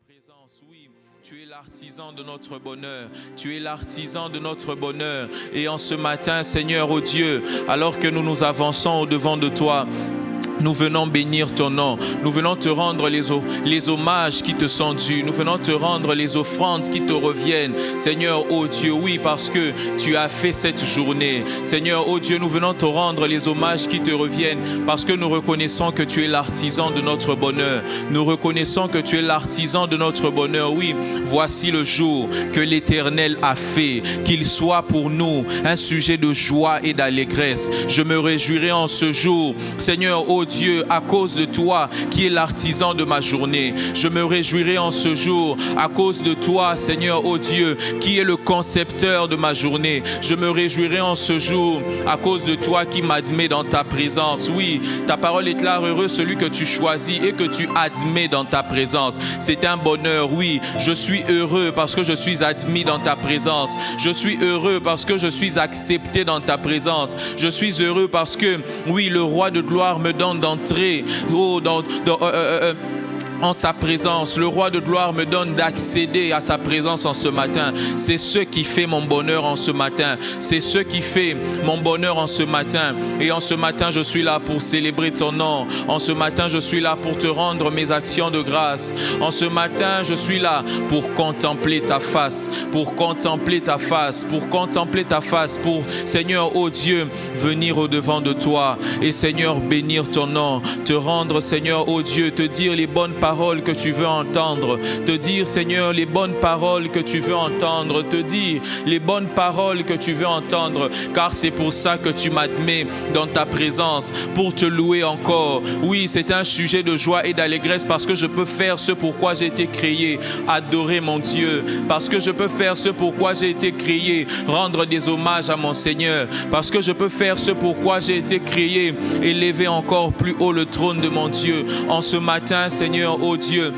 présence, oui, tu es l'artisan de notre bonheur, tu es l'artisan de notre bonheur. Et en ce matin, Seigneur, oh Dieu, alors que nous nous avançons au-devant de toi, nous venons bénir ton nom. Nous venons te rendre les hommages qui te sont dus. Nous venons te rendre les offrandes qui te reviennent. Seigneur, oh Dieu, oui, parce que tu as fait cette journée. Seigneur, oh Dieu, nous venons te rendre les hommages qui te reviennent parce que nous reconnaissons que tu es l'artisan de notre bonheur. Nous reconnaissons que tu es l'artisan de notre bonheur. Oui, voici le jour que l'Éternel a fait. Qu'il soit pour nous un sujet de joie et d'allégresse. Je me réjouirai en ce jour. Seigneur, oh Dieu, à cause de toi qui es l'artisan de ma journée. Je me réjouirai en ce jour à cause de toi, Seigneur, oh Dieu, qui est le concepteur de ma journée. Je me réjouirai en ce jour à cause de toi qui m'admets dans ta présence. Oui, ta parole est là, heureux celui que tu choisis et que tu admets dans ta présence. C'est un bonheur, oui. Je suis heureux parce que je suis admis dans ta présence. Je suis heureux parce que je suis accepté dans ta présence. Je suis heureux parce que, oui, le roi de gloire me donne d'entrer en sa présence. Le roi de gloire me donne d'accéder à sa présence en ce matin. C'est ce qui fait mon bonheur en ce matin. C'est ce qui fait mon bonheur en ce matin. Et en ce matin, je suis là pour célébrer ton nom. En ce matin, je suis là pour te rendre mes actions de grâce. En ce matin, je suis là pour contempler ta face. Pour contempler ta face. Pour contempler ta face. Pour, Seigneur, oh Dieu, venir au-devant de toi. Et Seigneur, bénir ton nom. Te rendre, Seigneur, oh Dieu, te dire les bonnes paroles que tu veux entendre, te dire, Seigneur, les bonnes paroles que tu veux entendre, te dire les bonnes paroles que tu veux entendre, car c'est pour ça que tu m'admets dans ta présence, pour te louer encore. Oui, c'est un sujet de joie et d'allégresse parce que je peux faire ce pourquoi j'ai été créé, adorer mon Dieu, parce que je peux faire ce pourquoi j'ai été créé, rendre des hommages à mon Seigneur, parce que je peux faire ce pourquoi j'ai été créé, élever encore plus haut le trône de mon Dieu. En ce matin, Seigneur, oh Dieu,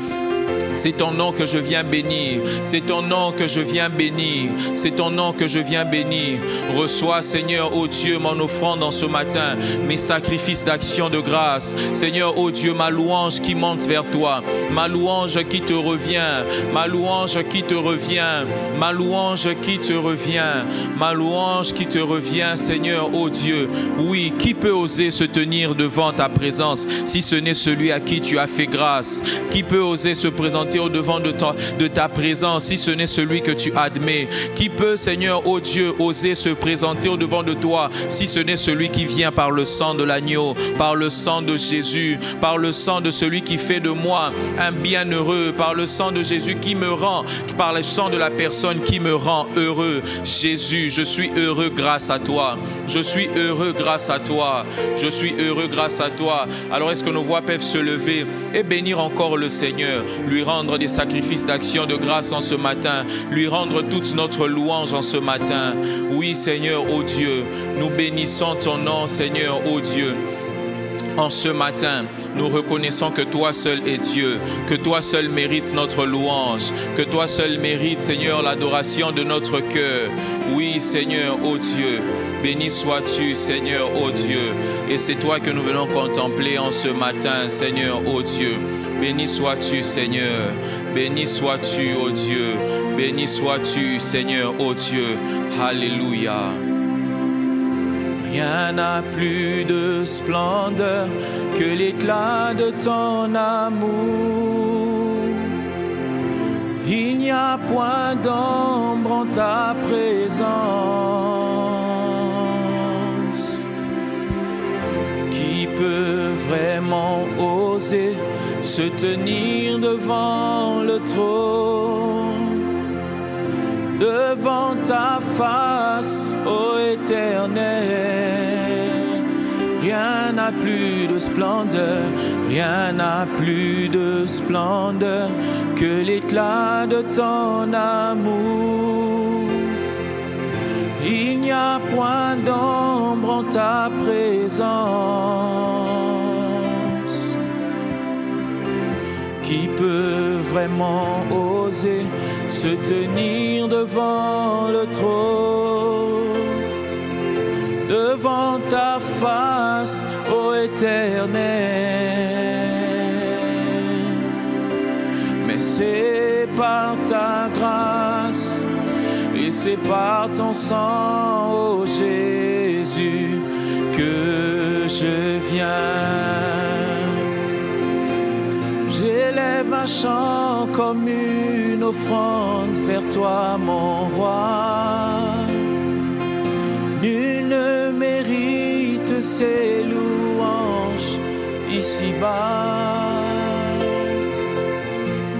c'est ton nom que je viens bénir. C'est ton nom que je viens bénir. C'est ton nom que je viens bénir. Reçois, Seigneur, oh Dieu, mon offrande en ce matin, mes sacrifices d'action de grâce. Seigneur, oh Dieu, ma louange qui monte vers toi. Ma louange qui te revient. Ma louange qui te revient. Ma louange qui te revient. Ma louange qui te revient, Seigneur, oh Dieu. Oui, qui peut oser se tenir devant ta présence si ce n'est celui à qui tu as fait grâce? Qui peut oser se présenter au-devant de ta présence si ce n'est celui que tu admets? Qui peut, Seigneur, oh Dieu, oser se présenter au-devant de toi si ce n'est celui qui vient par le sang de l'agneau, par le sang de Jésus, par le sang de celui qui fait de moi un bienheureux, par le sang de Jésus qui me rend, par le sang de la personne qui me rend heureux. Jésus, je suis heureux grâce à toi. Je suis heureux grâce à toi. Je suis heureux grâce à toi. Alors est-ce que nos voix peuvent se lever et bénir encore le Seigneur, lui rendre des sacrifices d'action de grâce en ce matin, lui rendre toute notre louange en ce matin. Oui, Seigneur, oh Dieu, nous bénissons ton nom, Seigneur, oh Dieu. En ce matin, nous reconnaissons que toi seul es Dieu, que toi seul mérites notre louange, que toi seul mérites, Seigneur, l'adoration de notre cœur. Oui, Seigneur, ô Dieu, béni sois-tu, Seigneur, ô Dieu. Et c'est toi que nous venons contempler en ce matin, Seigneur, ô Dieu. Béni sois-tu, Seigneur. Béni sois-tu, ô Dieu. Béni sois-tu, Seigneur, ô Dieu. Alléluia. Rien n'a plus de splendeur que l'éclat de ton amour. Il n'y a point d'ombre en ta présence. Qui peut vraiment oser se tenir devant le trône, devant ta face, ô Éternel? Rien n'a plus de splendeur, rien n'a plus de splendeur que l'éclat de ton amour. Il n'y a point d'ombre en ta présence. Qui peut vraiment oser se tenir devant le trône, devant ta face, ô Éternel? Mais c'est par ta grâce, et c'est par ton sang, ô Jésus, que je viens. J'élève un chant comme une offrande vers toi, mon roi. Nul ne mérite ces louanges ici-bas.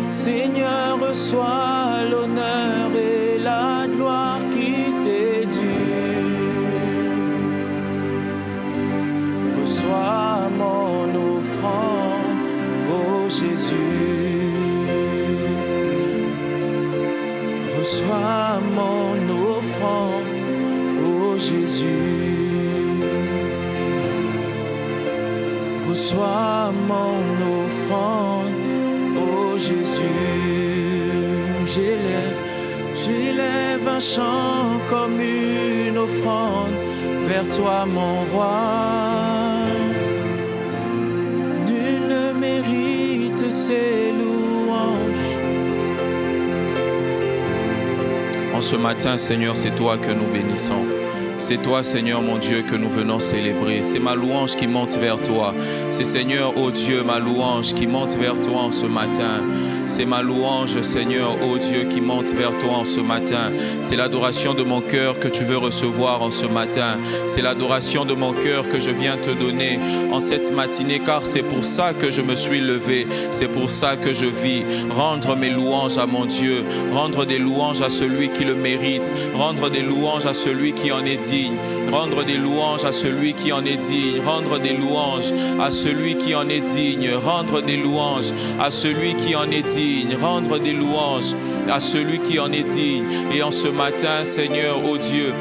Seigneur, reçois l'honneur et la gloire qui t'est due. Reçois mon offrande, ô Jésus. Reçois mon offrande, ô Jésus. Reçois mon offrande, ô Jésus. J'élève un chant comme une offrande vers toi, mon roi. Nul ne mérite ces louanges. En ce matin, Seigneur, c'est toi que nous bénissons. C'est toi, Seigneur, mon Dieu, que nous venons célébrer. C'est ma louange qui monte vers toi. C'est, Seigneur, ô Dieu, ma louange qui monte vers toi en ce matin. C'est ma louange, Seigneur, ô Dieu, qui monte vers toi en ce matin. C'est l'adoration de mon cœur que tu veux recevoir en ce matin. C'est l'adoration de mon cœur que je viens te donner en cette matinée, car c'est pour ça que je me suis levé. C'est pour ça que je vis. Rendre mes louanges à mon Dieu. Rendre des louanges à celui qui le mérite. Rendre des louanges à celui qui en est digne. Rendre des louanges à celui qui en est digne. Rendre des louanges à celui qui en est digne. Rendre des louanges à celui qui en est digne. Rendre des louanges à celui qui en est digne. Et en ce matin, Seigneur, ô Dieu,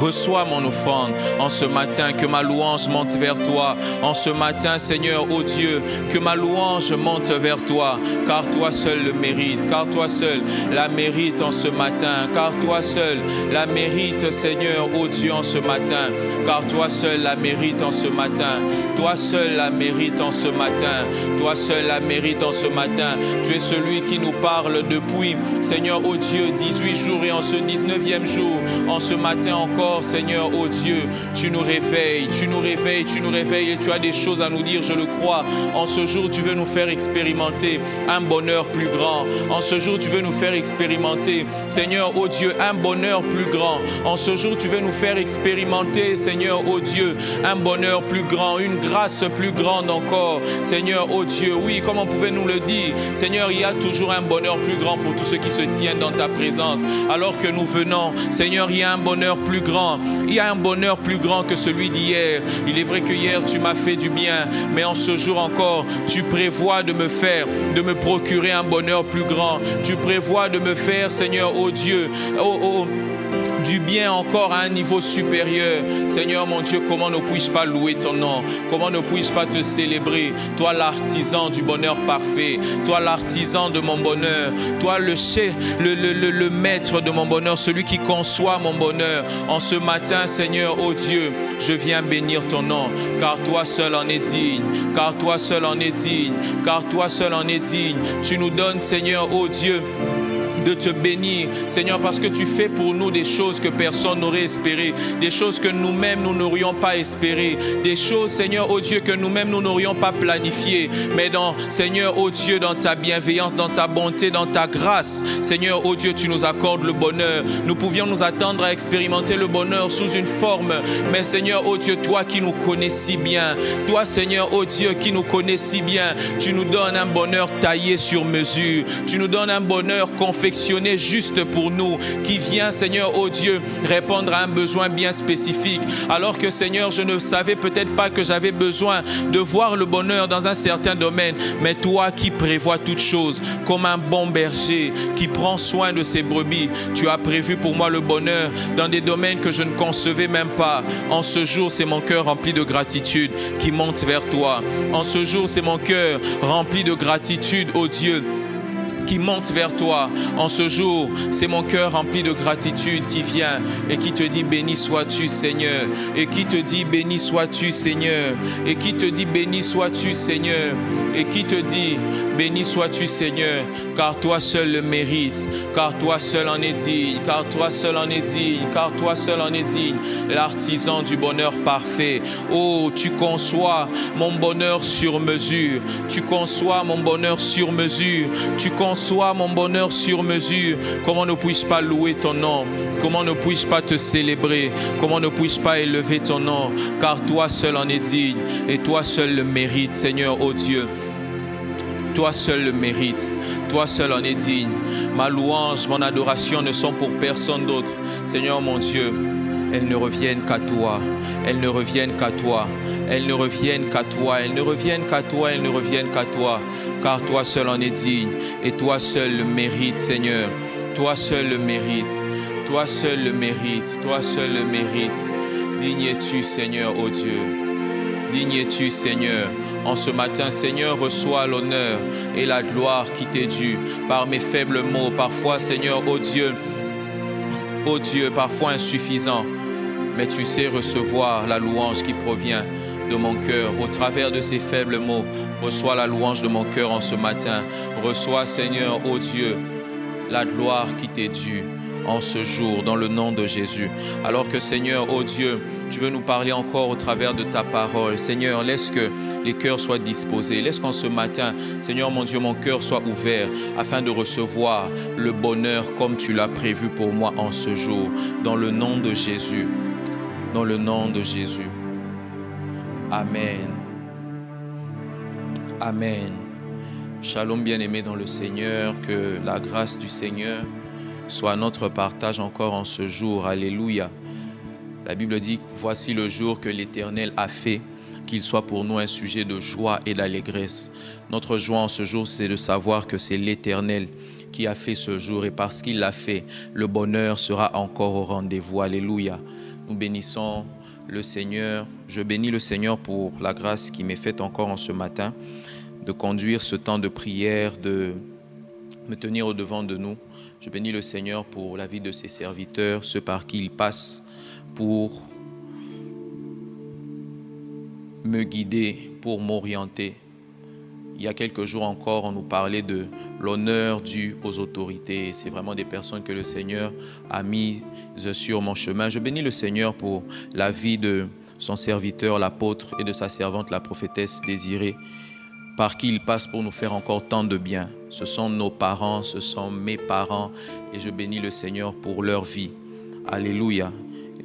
reçois mon offrande en ce matin, que ma louange monte vers toi. En ce matin, Seigneur, ô Dieu, que ma louange monte vers toi, car toi seul le mérite, car toi seul la mérite en ce matin, car toi seul la mérite, Seigneur, ô Dieu, en ce matin, car toi seul la mérite en ce matin, toi seul la mérite en ce matin, toi seul la mérite en ce matin. Tu es celui qui nous parle depuis, Seigneur, ô Dieu, 18 jours, et en ce 19e jour, en ce matin encore, Seigneur, ô Dieu, tu nous réveilles, tu nous réveilles, tu nous réveilles, et tu as des choses à nous dire, je le crois. En ce jour, tu veux nous faire expérimenter un bonheur plus grand. En ce jour, tu veux nous faire expérimenter, Seigneur, ô Dieu, un bonheur plus grand. En ce jour, tu veux nous faire expérimenter, Seigneur, ô Dieu, un bonheur plus grand, une grâce plus grande encore. Seigneur, ô Dieu, oui, comme on pouvait nous le dire, Seigneur, il y a toujours un bonheur plus grand pour tous ceux qui se tiennent dans ta présence. Alors que nous venons, Seigneur, il y a un bonheur plus grand. Il y a un bonheur plus grand que celui d'hier. Il est vrai que hier, tu m'as fait du bien, mais en ce jour encore, tu prévois de me procurer un bonheur plus grand. Tu prévois de me faire, Seigneur, ô Dieu, du bien encore à un niveau supérieur. Seigneur mon Dieu, comment ne puis-je pas louer ton nom? Comment ne puis-je pas te célébrer? Toi l'artisan du bonheur parfait, toi l'artisan de mon bonheur, toi le maître de mon bonheur, celui qui conçoit mon bonheur. En ce matin, Seigneur, ô Dieu, je viens bénir ton nom, car toi seul en es digne, car toi seul en es digne, car toi seul en es digne. Tu nous donnes, Seigneur, ô Dieu, de te bénir, Seigneur, parce que tu fais pour nous des choses que personne n'aurait espérées, des choses que nous-mêmes nous n'aurions pas espérées, des choses, Seigneur, ô Dieu, que nous-mêmes nous n'aurions pas planifiées, mais Seigneur, ô Dieu, dans ta bienveillance, dans ta bonté, dans ta grâce, Seigneur, ô Dieu, tu nous accordes le bonheur. Nous pouvions nous attendre à expérimenter le bonheur sous une forme, mais Seigneur, ô Dieu, toi qui nous connais si bien, toi, Seigneur, ô Dieu, qui nous connais si bien, tu nous donnes un bonheur taillé sur mesure, tu nous donnes un bonheur confectionné juste pour nous, qui vient, Seigneur, ô Dieu, répondre à un besoin bien spécifique. Alors que, Seigneur, je ne savais peut-être pas que j'avais besoin de voir le bonheur dans un certain domaine, mais toi qui prévois toutes choses, comme un bon berger qui prend soin de ses brebis, tu as prévu pour moi le bonheur dans des domaines que je ne concevais même pas. En ce jour, c'est mon cœur rempli de gratitude qui monte vers toi. En ce jour, c'est mon cœur rempli de gratitude, ô Dieu, qui monte vers toi. En ce jour, c'est mon cœur rempli de gratitude qui vient et qui te dit béni sois-tu Seigneur, et qui te dit béni sois-tu Seigneur, et qui te dit béni sois-tu Seigneur, et qui te dit béni sois-tu Seigneur, car toi seul le mérites, car toi seul en es digne, car toi seul en es digne, car toi seul en es digne, l'artisan du bonheur parfait. Oh, tu conçois mon bonheur sur mesure, tu conçois mon bonheur sur mesure, tu conçois mon bonheur sur mesure. Comment ne puis-je pas louer ton nom? Comment ne puis-je pas te célébrer? Comment ne puis-je pas élever ton nom? Car toi seul en es digne et toi seul le mérite, Seigneur, oh Dieu. Toi seul le mérite, toi seul en es digne. Ma louange, mon adoration ne sont pour personne d'autre. Seigneur mon Dieu, elles ne reviennent qu'à toi, elles ne reviennent qu'à toi, elles ne reviennent qu'à toi, elles ne reviennent qu'à toi, elles ne reviennent qu'à toi, car toi seul en es digne et toi seul le mérite, Seigneur. Toi seul le mérite, toi seul le mérite, toi seul le mérite. Digne es-tu, Seigneur, ô Dieu. Digne es-tu, Seigneur. En ce matin, Seigneur, reçois l'honneur et la gloire qui t'est due par mes faibles mots. Parfois, Seigneur, ô Dieu, parfois insuffisant. Mais tu sais recevoir la louange qui provient de mon cœur. Au travers de ces faibles mots, reçois la louange de mon cœur en ce matin. Reçois, Seigneur, ô Dieu, la gloire qui t'est due en ce jour, dans le nom de Jésus. Alors que Seigneur, oh Dieu, tu veux nous parler encore au travers de ta parole. Seigneur, laisse que les cœurs soient disposés. Laisse qu'en ce matin, Seigneur mon Dieu, mon cœur soit ouvert afin de recevoir le bonheur comme tu l'as prévu pour moi en ce jour. Dans le nom de Jésus. Dans le nom de Jésus. Amen. Amen. Shalom bien-aimés dans le Seigneur, que la grâce du Seigneur soit notre partage encore en ce jour. Alléluia. La Bible dit, voici le jour que l'Éternel a fait, qu'il soit pour nous un sujet de joie et d'allégresse. Notre joie en ce jour, c'est de savoir que c'est l'Éternel qui a fait ce jour et parce qu'il l'a fait, le bonheur sera encore au rendez-vous. Alléluia. Nous bénissons le Seigneur. Je bénis le Seigneur pour la grâce qui m'est faite encore en ce matin, de conduire ce temps de prière, de me tenir au-devant de nous. Je bénis le Seigneur pour la vie de ses serviteurs, ceux par qui il passe pour me guider, pour m'orienter. Il y a quelques jours encore, on nous parlait de l'honneur dû aux autorités. C'est vraiment des personnes que le Seigneur a mises sur mon chemin. Je bénis le Seigneur pour la vie de son serviteur, l'apôtre, et de sa servante, la prophétesse Désirée, par qui il passe pour nous faire encore tant de bien. Ce sont nos parents, ce sont mes parents, et je bénis le Seigneur pour leur vie. Alléluia.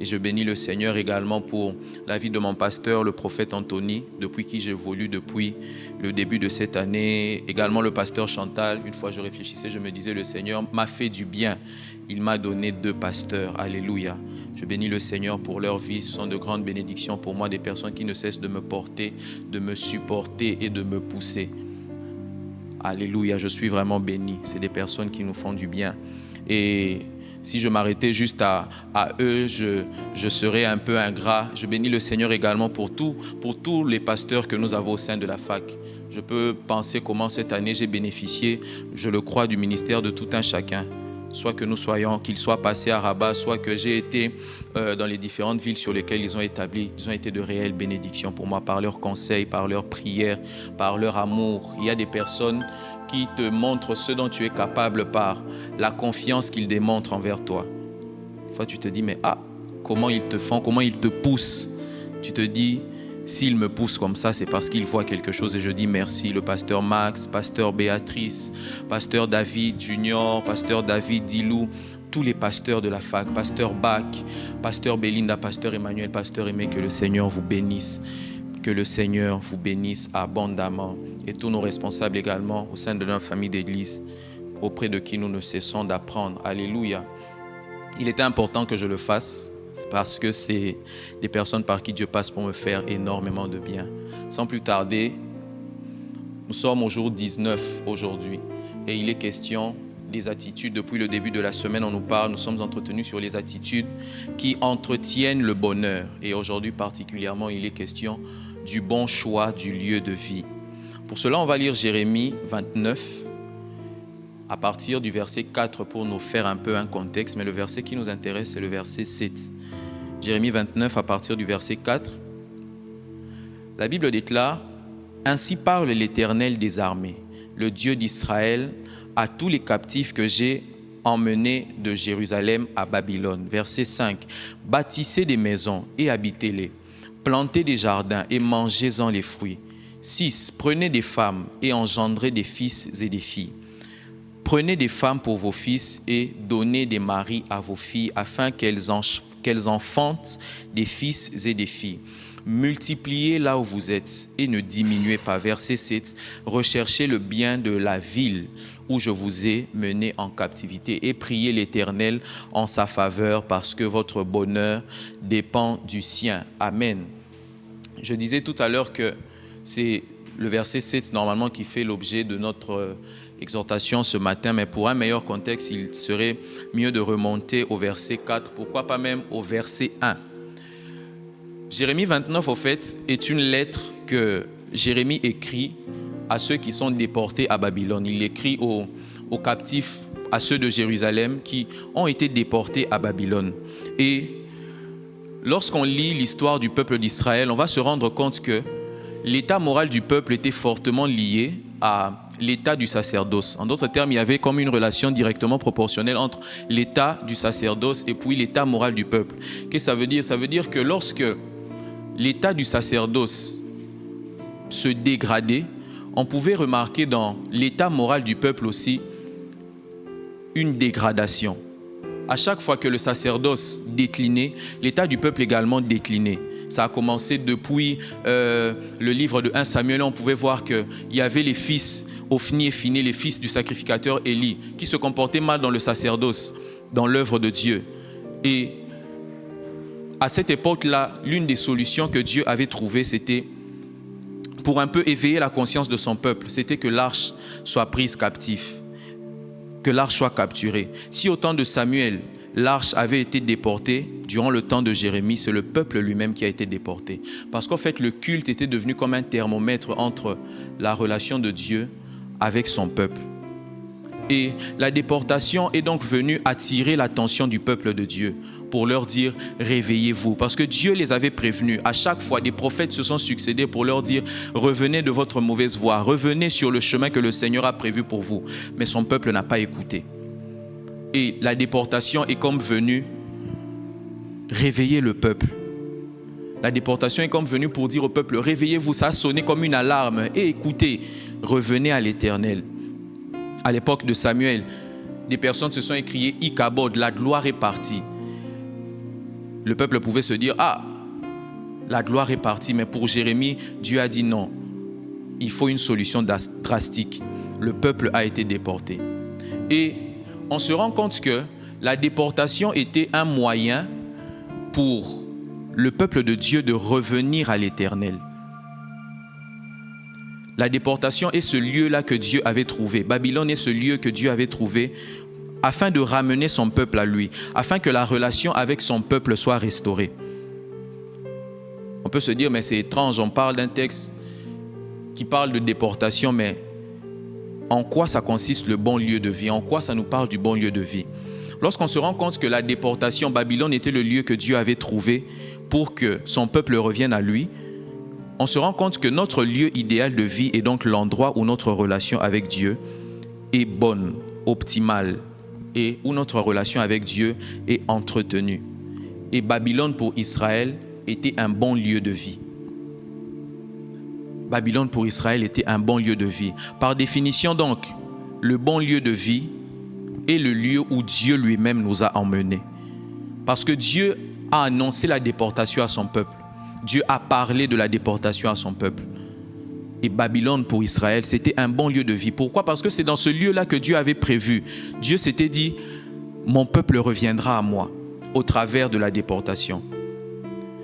Et je bénis le Seigneur également pour la vie de mon pasteur, le prophète Anthony, depuis qui j'évolue depuis le début de cette année. Également le pasteur Chantal. Une fois je réfléchissais, je me disais, le Seigneur m'a fait du bien. Il m'a donné 2 pasteurs. Alléluia. Je bénis le Seigneur pour leur vie. Ce sont de grandes bénédictions pour moi, des personnes qui ne cessent de me porter, de me supporter et de me pousser. Alléluia, je suis vraiment béni. C'est des personnes qui nous font du bien. Et si je m'arrêtais juste à eux, je serais un peu ingrat. Je bénis le Seigneur également pour tous les pasteurs que nous avons au sein de la fac. Je peux penser comment cette année j'ai bénéficié, je le crois, du ministère de tout un chacun. Soit que nous soyons, qu'ils soient passés à Rabat, soit que j'ai été dans les différentes villes sur lesquelles ils ont été de réelles bénédictions pour moi, par leurs conseils, par leurs prières, par leur amour. Il y a des personnes qui te montrent ce dont tu es capable par la confiance qu'ils démontrent envers toi. Une fois tu te dis, mais comment ils te font, comment ils te poussent. Tu te dis, s'ils me poussent comme ça, c'est parce qu'ils voient quelque chose. Et je dis merci. Le pasteur Max, pasteur Béatrice, pasteur David Junior, pasteur David Dilou, tous les pasteurs de la fac, pasteur Bach, pasteur Belinda, pasteur Emmanuel, pasteur Aimé, que le Seigneur vous bénisse. Que le Seigneur vous bénisse abondamment. Et tous nos responsables également au sein de notre famille d'église, auprès de qui nous ne cessons d'apprendre. Alléluia. Il était important que je le fasse parce que c'est des personnes par qui Dieu passe pour me faire énormément de bien. Sans plus tarder, nous sommes au jour 19 aujourd'hui et il est question des attitudes. Depuis le début de la semaine, on nous parle, nous sommes entretenus sur les attitudes qui entretiennent le bonheur. Et aujourd'hui particulièrement, il est question du bon choix du lieu de vie. Pour cela, on va lire Jérémie 29 à partir du verset 4 pour nous faire un peu un contexte, mais le verset qui nous intéresse, c'est le verset 7. Jérémie 29 à partir du verset 4. La Bible déclare « Ainsi parle l'Éternel des armées, le Dieu d'Israël, à tous les captifs que j'ai emmenés de Jérusalem à Babylone. » Verset 5. « Bâtissez des maisons et habitez-les. Plantez des jardins et mangez-en les fruits. 6. Prenez des femmes et engendrez des fils et des filles. Prenez des femmes pour vos fils et donnez des maris à vos filles afin qu'elles enfantent des fils et des filles. Multipliez là où vous êtes et ne diminuez pas. » Verset 7. « Recherchez le bien de la ville où je vous ai mené en captivité et priez l'Éternel en sa faveur parce que votre bonheur dépend du sien. » Amen. Je disais tout à l'heure que c'est le verset 7 normalement qui fait l'objet de notre exhortation ce matin, mais pour un meilleur contexte, il serait mieux de remonter au verset 4, pourquoi pas même au verset 1. Jérémie 29, au fait, est une lettre que Jérémie écrit à ceux qui sont déportés à Babylone. Il écrit aux captifs, à ceux de Jérusalem qui ont été déportés à Babylone. Et lorsqu'on lit l'histoire du peuple d'Israël, on va se rendre compte que l'état moral du peuple était fortement lié à l'état du sacerdoce. En d'autres termes, il y avait comme une relation directement proportionnelle entre l'état du sacerdoce et puis l'état moral du peuple. Qu'est-ce que ça veut dire? Ça veut dire que lorsque l'état du sacerdoce se dégradait, on pouvait remarquer dans l'état moral du peuple aussi une dégradation. À chaque fois que le sacerdoce déclinait, l'état du peuple également déclinait. Ça a commencé depuis le livre de 1 Samuel. On pouvait voir qu'il y avait les fils Ophni et Phiné, les fils du sacrificateur Élie, qui se comportaient mal dans le sacerdoce, dans l'œuvre de Dieu. Et à cette époque-là, l'une des solutions que Dieu avait trouvées, c'était pour un peu éveiller la conscience de son peuple, c'était que l'arche soit prise captive, que l'arche soit capturée. Si au temps de Samuel, l'arche avait été déportée, durant le temps de Jérémie, c'est le peuple lui-même qui a été déporté. Parce qu'en fait, le culte était devenu comme un thermomètre entre la relation de Dieu avec son peuple. Et la déportation est donc venue attirer l'attention du peuple de Dieu pour leur dire « réveillez-vous ». Parce que Dieu les avait prévenus. À chaque fois, des prophètes se sont succédés pour leur dire « revenez de votre mauvaise voie, revenez sur le chemin que le Seigneur a prévu pour vous ». Mais son peuple n'a pas écouté. Et la déportation est comme venue réveiller le peuple. La déportation est comme venue pour dire au peuple « réveillez-vous ». Ça a sonné comme une alarme. Et écoutez, revenez à l'Éternel. À l'époque de Samuel, des personnes se sont écriées « Ikabod », la gloire est partie. Le peuple pouvait se dire « Ah, la gloire est partie ». Mais pour Jérémie, Dieu a dit non. Il faut une solution drastique. Le peuple a été déporté. Et on se rend compte que la déportation était un moyen pour le peuple de Dieu de revenir à l'Éternel. La déportation est ce lieu-là que Dieu avait trouvé. Babylone est ce lieu que Dieu avait trouvé afin de ramener son peuple à lui, afin que la relation avec son peuple soit restaurée. On peut se dire, mais c'est étrange, on parle d'un texte qui parle de déportation, mais en quoi ça consiste le bon lieu de vie? En quoi ça nous parle du bon lieu de vie? Lorsqu'on se rend compte que la déportation, Babylone était le lieu que Dieu avait trouvé pour que son peuple revienne à lui, on se rend compte que notre lieu idéal de vie est donc l'endroit où notre relation avec Dieu est bonne, optimale, et où notre relation avec Dieu est entretenue. Et Babylone pour Israël était un bon lieu de vie. Babylone pour Israël était un bon lieu de vie. Par définition donc, le bon lieu de vie est le lieu où Dieu lui-même nous a emmenés. Parce que Dieu a annoncé la déportation à son peuple. Dieu a parlé de la déportation à son peuple. Et Babylone pour Israël, c'était un bon lieu de vie. Pourquoi? Parce que c'est dans ce lieu-là que Dieu avait prévu. Dieu s'était dit, mon peuple reviendra à moi au travers de la déportation.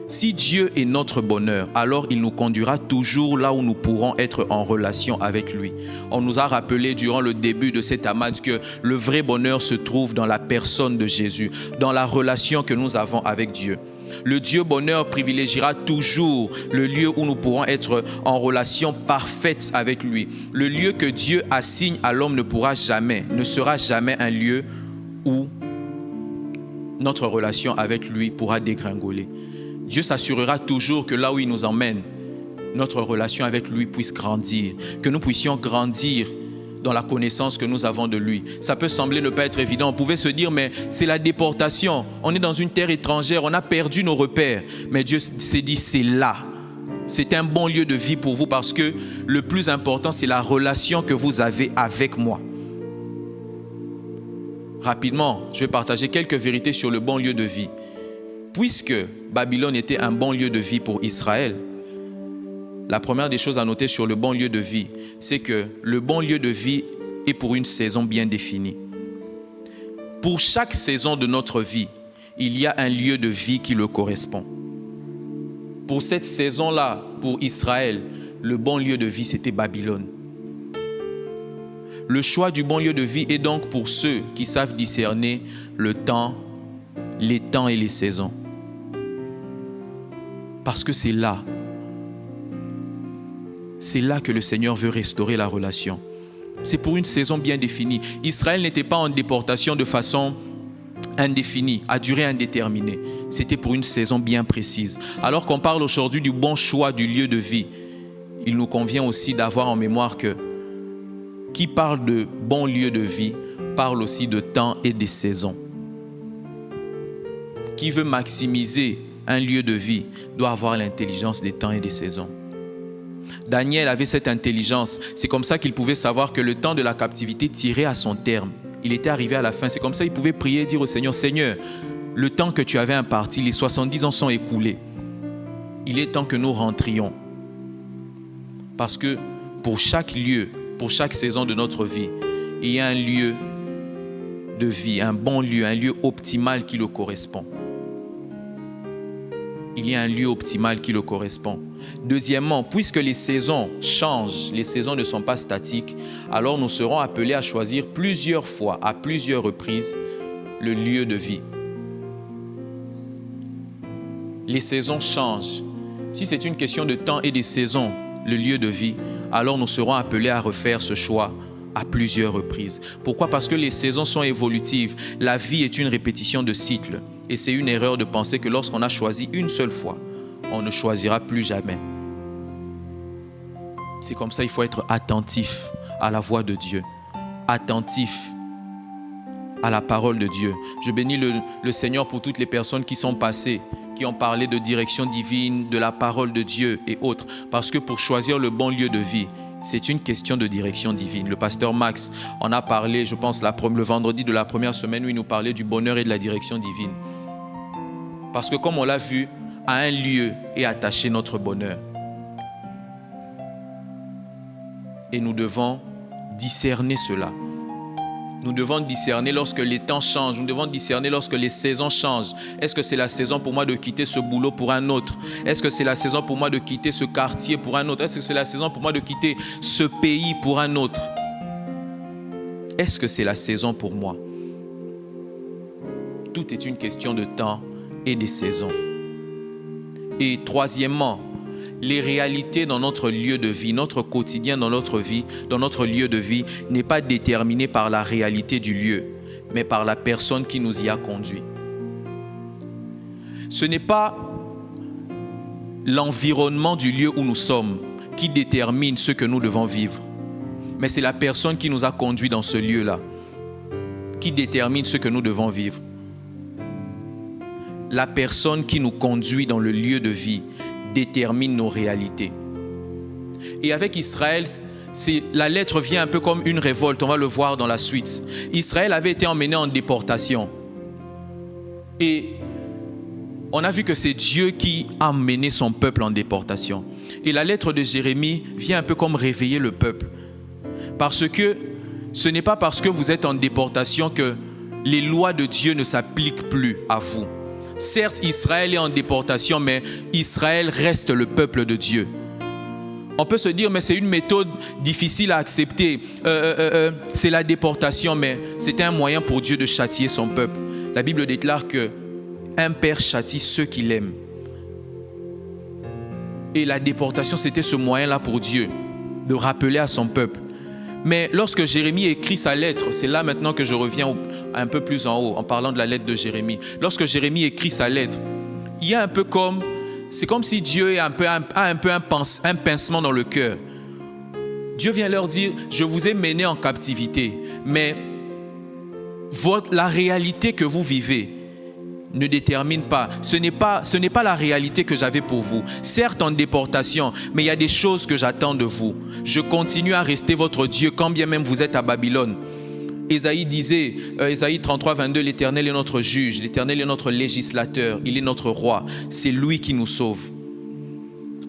Si Dieu est notre bonheur, alors il nous conduira toujours là où nous pourrons être en relation avec lui. On nous a rappelé durant le début de cette amade que le vrai bonheur se trouve dans la personne de Jésus, dans la relation que nous avons avec Dieu. Le Dieu bonheur privilégiera toujours le lieu où nous pourrons être en relation parfaite avec lui. Le lieu que Dieu assigne à l'homme ne sera jamais un lieu où notre relation avec lui pourra dégringoler. Dieu s'assurera toujours que là où il nous emmène, notre relation avec lui puisse grandir, que nous puissions grandir dans la connaissance que nous avons de lui. Ça peut sembler ne pas être évident. On pouvait se dire, mais c'est la déportation. On est dans une terre étrangère, on a perdu nos repères. Mais Dieu s'est dit, c'est là. C'est un bon lieu de vie pour vous parce que le plus important, c'est la relation que vous avez avec moi. Rapidement, je vais partager quelques vérités sur le bon lieu de vie. Puisque Babylone était un bon lieu de vie pour Israël, la première des choses à noter sur le bon lieu de vie, c'est que le bon lieu de vie est pour une saison bien définie. Pour chaque saison de notre vie, il y a un lieu de vie qui le correspond. Pour cette saison-là, pour Israël, le bon lieu de vie, c'était Babylone. Le choix du bon lieu de vie est donc pour ceux qui savent discerner le temps, les temps et les saisons. Parce que c'est là que le Seigneur veut restaurer la relation. C'est pour une saison bien définie. Israël n'était pas en déportation de façon indéfinie, à durée indéterminée. C'était pour une saison bien précise. Alors qu'on parle aujourd'hui du bon choix du lieu de vie, il nous convient aussi d'avoir en mémoire que qui parle de bon lieu de vie parle aussi de temps et des saisons. Qui veut maximiser un lieu de vie doit avoir l'intelligence des temps et des saisons. Daniel avait cette intelligence. C'est comme ça qu'il pouvait savoir que le temps de la captivité tirait à son terme. Il était arrivé à la fin. C'est comme ça qu'il pouvait prier et dire au Seigneur, Seigneur, le temps que tu avais imparti, les 70 ans sont écoulés. Il est temps que nous rentrions. Parce que pour chaque lieu, pour chaque saison de notre vie, il y a un lieu de vie, un bon lieu, un lieu optimal qui le correspond. Il y a un lieu optimal qui le correspond. Deuxièmement, puisque les saisons changent, les saisons ne sont pas statiques, alors nous serons appelés à choisir plusieurs fois, à plusieurs reprises, le lieu de vie. Les saisons changent. Si c'est une question de temps et des saisons, le lieu de vie, alors nous serons appelés à refaire ce choix à plusieurs reprises. Pourquoi? Parce que les saisons sont évolutives. La vie est une répétition de cycles. Et c'est une erreur de penser que lorsqu'on a choisi une seule fois, on ne choisira plus jamais. C'est comme ça, il faut être attentif à la voix de Dieu, attentif à la parole de Dieu. Je bénis le Seigneur pour toutes les personnes qui sont passées, qui ont parlé de direction divine, de la parole de Dieu et autres. Parce que pour choisir le bon lieu de vie, c'est une question de direction divine. Le pasteur Max en a parlé, je pense, le vendredi de la première semaine où il nous parlait du bonheur et de la direction divine. Parce que comme on l'a vu, à un lieu est attaché notre bonheur. Et nous devons discerner cela. Nous devons discerner lorsque les temps changent. Nous devons discerner lorsque les saisons changent. Est-ce que c'est la saison pour moi de quitter ce boulot pour un autre? Est-ce que c'est la saison pour moi de quitter ce quartier pour un autre? Est-ce que c'est la saison pour moi de quitter ce pays pour un autre? Est-ce que c'est la saison pour moi? Tout est une question de temps et des saisons. Et troisièmement, les réalités dans notre lieu de vie, notre quotidien dans notre vie, dans notre lieu de vie, n'est pas déterminé par la réalité du lieu, mais par la personne qui nous y a conduits. Ce n'est pas l'environnement du lieu où nous sommes qui détermine ce que nous devons vivre, mais c'est la personne qui nous a conduits dans ce lieu-là qui détermine ce que nous devons vivre. La personne qui nous conduit dans le lieu de vie détermine nos réalités. Et avec Israël, la lettre vient un peu comme une révolte, on va le voir dans la suite. Israël avait été emmené en déportation. Et on a vu que c'est Dieu qui a emmené son peuple en déportation. Et la lettre de Jérémie vient un peu comme réveiller le peuple. Parce que ce n'est pas parce que vous êtes en déportation que les lois de Dieu ne s'appliquent plus à vous. Certes, Israël est en déportation, mais Israël reste le peuple de Dieu. On peut se dire, mais c'est une méthode difficile à accepter. C'est la déportation, mais c'était un moyen pour Dieu de châtier son peuple. La Bible déclare que un père châtie ceux qu'il aime. Et la déportation, c'était ce moyen-là pour Dieu de rappeler à son peuple. Mais lorsque Jérémie écrit sa lettre, c'est là maintenant que je reviens un peu plus en haut en parlant de la lettre de Jérémie. Lorsque Jérémie écrit sa lettre, il y a un peu comme, c'est comme si Dieu a un pincement dans le cœur. Dieu vient leur dire, je vous ai mené en captivité, mais la réalité que vous vivez ne détermine pas. Ce n'est pas la réalité que j'avais pour vous. Certes en déportation, mais il y a des choses que j'attends de vous. Je continue à rester votre Dieu quand bien même vous êtes à Babylone. Ésaïe disait, Ésaïe 33, 22, l'Éternel est notre juge, l'Éternel est notre législateur, il est notre roi. C'est lui qui nous sauve.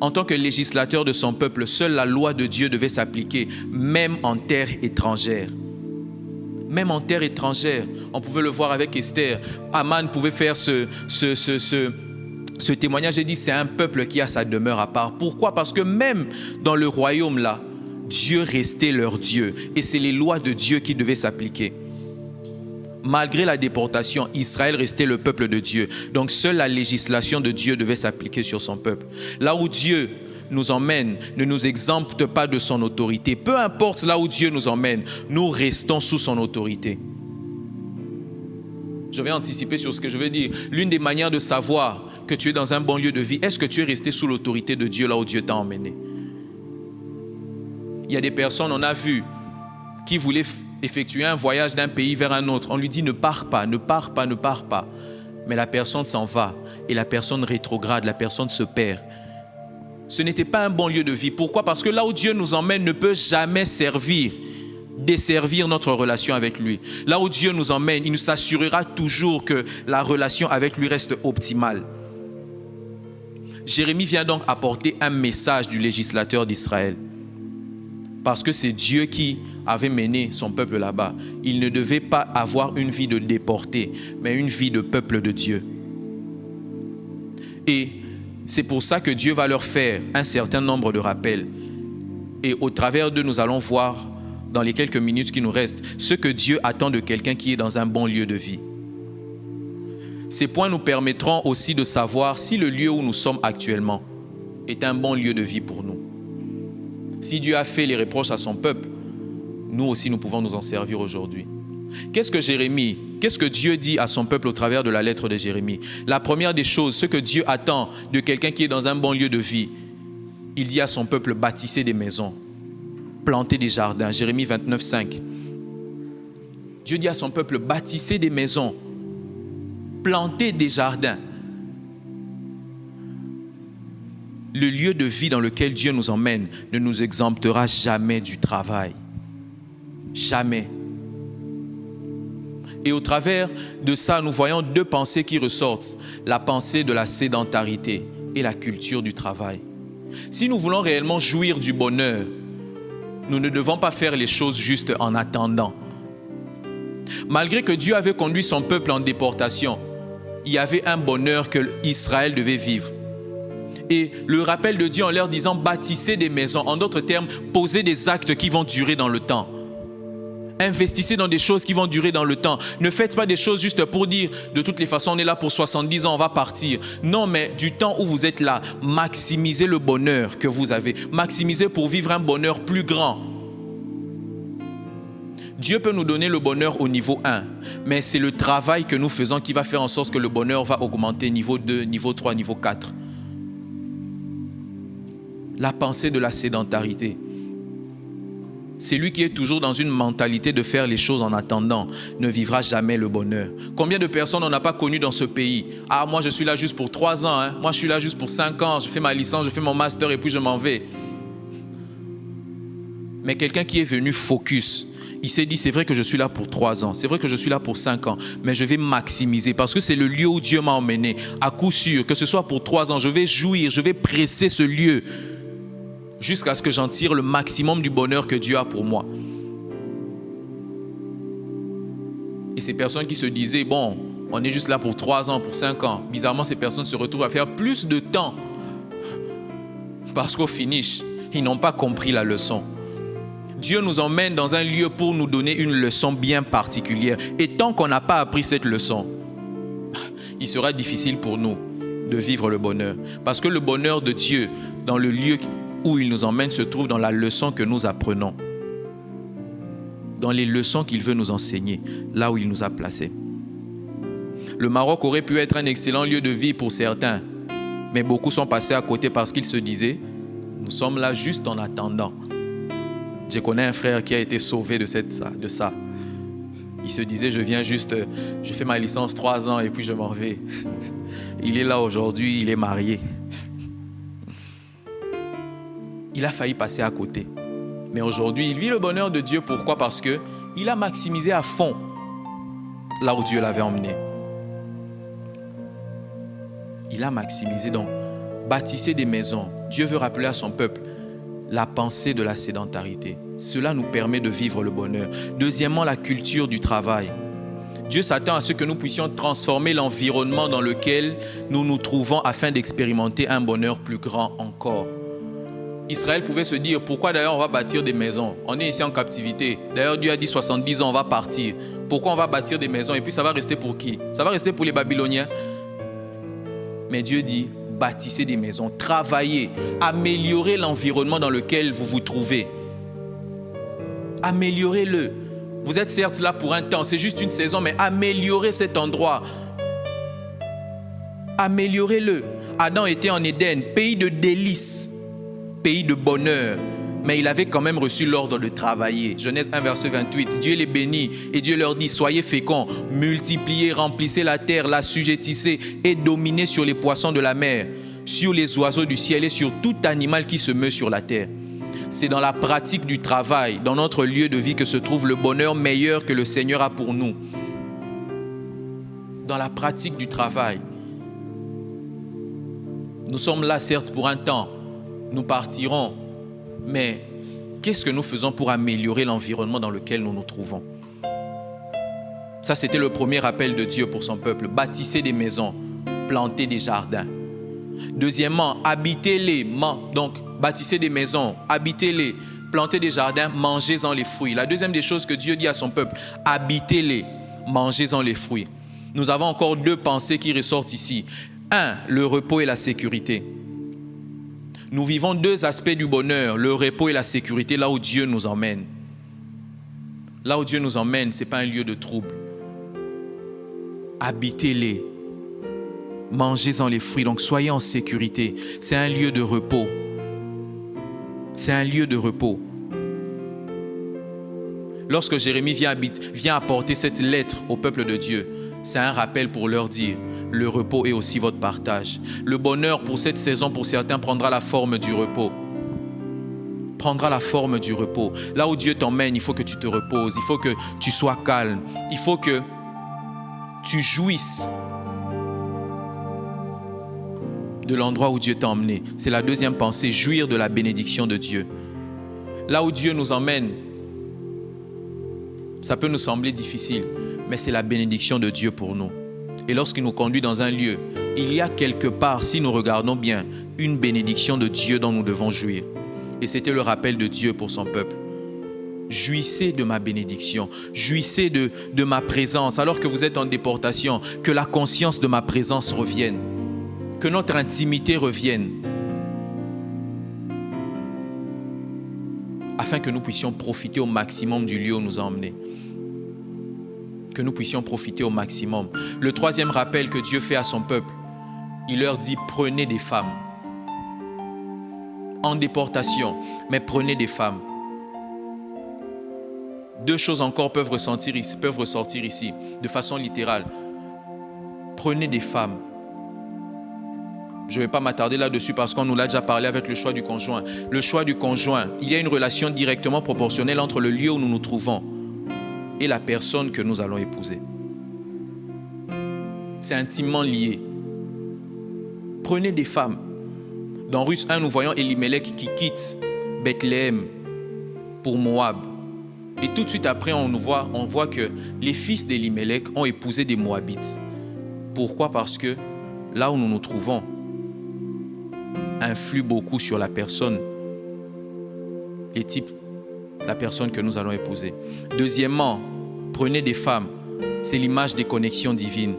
En tant que législateur de son peuple, seule la loi de Dieu devait s'appliquer, même en terre étrangère. Même en terre étrangère, on pouvait le voir avec Esther. Aman pouvait faire ce témoignage et dit c'est un peuple qui a sa demeure à part. Pourquoi? Parce que même dans le royaume là, Dieu restait leur Dieu et c'est les lois de Dieu qui devaient s'appliquer. Malgré la déportation, Israël restait le peuple de Dieu. Donc seule la législation de Dieu devait s'appliquer sur son peuple. Là où Dieu nous emmène, ne nous exempte pas de son autorité. Peu importe là où Dieu nous emmène, nous restons sous son autorité. Je vais anticiper sur ce que je vais dire. L'une des manières de savoir que tu es dans un bon lieu de vie, est-ce que tu es resté sous l'autorité de Dieu là où Dieu t'a emmené? Il y a des personnes, on a vu, qui voulaient effectuer un voyage d'un pays vers un autre. On lui dit ne pars pas, ne pars pas, ne pars pas. Mais la personne s'en va et la personne rétrograde, la personne se perd. Ce n'était pas un bon lieu de vie. Pourquoi? Parce que là où Dieu nous emmène ne peut jamais desservir notre relation avec lui. Là où Dieu nous emmène, il nous s'assurera toujours que la relation avec lui reste optimale. Jérémie vient donc apporter un message du législateur d'Israël. Parce que c'est Dieu qui avait mené son peuple là-bas. Il ne devait pas avoir une vie de déporté, mais une vie de peuple de Dieu. Et c'est pour ça que Dieu va leur faire un certain nombre de rappels. Et au travers d'eux, nous allons voir, dans les quelques minutes qui nous restent, ce que Dieu attend de quelqu'un qui est dans un bon lieu de vie. Ces points nous permettront aussi de savoir si le lieu où nous sommes actuellement est un bon lieu de vie pour nous. Si Dieu a fait les reproches à son peuple, nous aussi nous pouvons nous en servir aujourd'hui. Qu'est-ce que Dieu dit à son peuple au travers de la lettre de Jérémie? La première des choses, ce que Dieu attend de quelqu'un qui est dans un bon lieu de vie, il dit à son peuple, bâtissez des maisons, plantez des jardins. Jérémie 29, 5. Dieu dit à son peuple, bâtissez des maisons, plantez des jardins. Le lieu de vie dans lequel Dieu nous emmène ne nous exemptera jamais du travail. Jamais. Et au travers de ça, nous voyons deux pensées qui ressortent. La pensée de la sédentarité et la culture du travail. Si nous voulons réellement jouir du bonheur, nous ne devons pas faire les choses juste en attendant. Malgré que Dieu avait conduit son peuple en déportation, il y avait un bonheur que Israël devait vivre. Et le rappel de Dieu en leur disant bâtissez des maisons, en d'autres termes, posez des actes qui vont durer dans le temps. Investissez dans des choses qui vont durer dans le temps. Ne faites pas des choses juste pour dire de toutes les façons on est là pour 70 ans, on va partir. Non, mais du temps où vous êtes là, maximisez le bonheur que vous avez. Maximisez pour vivre un bonheur plus grand. Dieu peut nous donner le bonheur au niveau 1, mais c'est le travail que nous faisons qui va faire en sorte que le bonheur va augmenter niveau 2, niveau 3, niveau 4. La pensée de la sédentarité. C'est lui qui est toujours dans une mentalité de faire les choses en attendant, ne vivra jamais le bonheur. Combien de personnes on n'a pas connues dans ce pays? Ah, moi je suis là juste pour 3 ans, hein. Moi je suis là juste pour 5 ans, je fais ma licence, je fais mon master et puis je m'en vais. Mais quelqu'un qui est venu focus, il s'est dit c'est vrai que je suis là pour 3 ans, c'est vrai que je suis là pour 5 ans, mais je vais maximiser parce que c'est le lieu où Dieu m'a emmené. À coup sûr, que ce soit pour 3 ans, je vais jouir, je vais presser ce lieu jusqu'à ce que j'en tire le maximum du bonheur que Dieu a pour moi. Et ces personnes qui se disaient, bon, on est juste là pour 3 ans, pour 5 ans, bizarrement, ces personnes se retrouvent à faire plus de temps parce qu'au finish, ils n'ont pas compris la leçon. Dieu nous emmène dans un lieu pour nous donner une leçon bien particulière. Et tant qu'on n'a pas appris cette leçon, il sera difficile pour nous de vivre le bonheur. Parce que le bonheur de Dieu, dans le lieu où il nous emmène, se trouve dans la leçon que nous apprenons. Dans les leçons qu'il veut nous enseigner, là où il nous a placés. Le Maroc aurait pu être un excellent lieu de vie pour certains, mais beaucoup sont passés à côté parce qu'ils se disaient, nous sommes là juste en attendant. Je connais un frère qui a été sauvé de ça. Il se disait, je viens juste, je fais ma licence 3 ans et puis je m'en vais. Il est là aujourd'hui, il est marié. Il a failli passer à côté. Mais aujourd'hui, il vit le bonheur de Dieu. Pourquoi? Parce qu'il a maximisé à fond là où Dieu l'avait emmené. Il a maximisé, donc bâtissez des maisons. Dieu veut rappeler à son peuple la pensée de la sédentarité. Cela nous permet de vivre le bonheur. Deuxièmement, la culture du travail. Dieu s'attend à ce que nous puissions transformer l'environnement dans lequel nous nous trouvons afin d'expérimenter un bonheur plus grand encore. Israël pouvait se dire, pourquoi d'ailleurs on va bâtir des maisons? On est ici en captivité. D'ailleurs Dieu a dit 70 ans, on va partir. Pourquoi on va bâtir des maisons? Et puis ça va rester pour qui? Ça va rester pour les Babyloniens. Mais Dieu dit, bâtissez des maisons, travaillez, améliorez l'environnement dans lequel vous vous trouvez. Améliorez-le. Vous êtes certes là pour un temps, c'est juste une saison, mais améliorez cet endroit. Améliorez-le. Adam était en Éden, pays de délices, pays de bonheur, mais il avait quand même reçu l'ordre de travailler. Genèse 1, verset 28. Dieu les bénit et Dieu leur dit, soyez féconds, multipliez, remplissez la terre, l'assujettissez et dominez sur les poissons de la mer, sur les oiseaux du ciel et sur tout animal qui se meut sur la terre. C'est dans la pratique du travail, dans notre lieu de vie, que se trouve le bonheur meilleur que le Seigneur a pour nous. Dans la pratique du travail. Nous sommes là certes pour un temps, nous partirons, mais qu'est-ce que nous faisons pour améliorer l'environnement dans lequel nous nous trouvons? Ça, c'était le premier appel de Dieu pour son peuple. Bâtissez des maisons, plantez des jardins. Deuxièmement, habitez-les. Donc, bâtissez des maisons, habitez-les, plantez des jardins, mangez-en les fruits. La deuxième des choses que Dieu dit à son peuple, habitez-les, mangez-en les fruits. Nous avons encore 2 pensées qui ressortent ici. 1, le repos et la sécurité. Nous vivons 2 aspects du bonheur, le repos et la sécurité, là où Dieu nous emmène. Là où Dieu nous emmène, ce n'est pas un lieu de trouble. Habitez-les. Mangez-en les fruits, donc soyez en sécurité. C'est un lieu de repos. C'est un lieu de repos. Lorsque Jérémie vient apporter cette lettre au peuple de Dieu, c'est un rappel pour leur dire, le repos est aussi votre partage. Le bonheur pour cette saison, pour certains, prendra la forme du repos. Prendra la forme du repos. Là où Dieu t'emmène, il faut que tu te reposes, il faut que tu sois calme, il faut que tu jouisses de l'endroit où Dieu t'a emmené. C'est la deuxième pensée, jouir de la bénédiction de Dieu. Là où Dieu nous emmène, ça peut nous sembler difficile, mais c'est la bénédiction de Dieu pour nous. Et lorsqu'il nous conduit dans un lieu, il y a quelque part, si nous regardons bien, une bénédiction de Dieu dont nous devons jouir. Et c'était le rappel de Dieu pour son peuple. Jouissez de ma bénédiction, jouissez de ma présence. Alors que vous êtes en déportation, que la conscience de ma présence revienne, que notre intimité revienne, afin que nous puissions profiter au maximum du lieu où nous a emmenés. Que nous puissions profiter au maximum. Le troisième rappel que Dieu fait à son peuple, il leur dit, prenez des femmes. En déportation, mais prenez des femmes. 2 choses encore peuvent ressortir ici, de façon littérale. Prenez des femmes. Je ne vais pas m'attarder là-dessus parce qu'on nous l'a déjà parlé avec le choix du conjoint. Le choix du conjoint, il y a une relation directement proportionnelle entre le lieu où nous nous trouvons et la personne que nous allons épouser. C'est intimement lié. Prenez des femmes. Dans Ruth 1, nous voyons Elimelech qui quitte Bethléem pour Moab. Et tout de suite après, on voit que les fils d'Elimelech ont épousé des Moabites. Pourquoi? Parce que là où nous nous trouvons influe beaucoup sur la personne, les types, la personne que nous allons épouser. Deuxièmement, prenez des femmes. C'est l'image des connexions divines.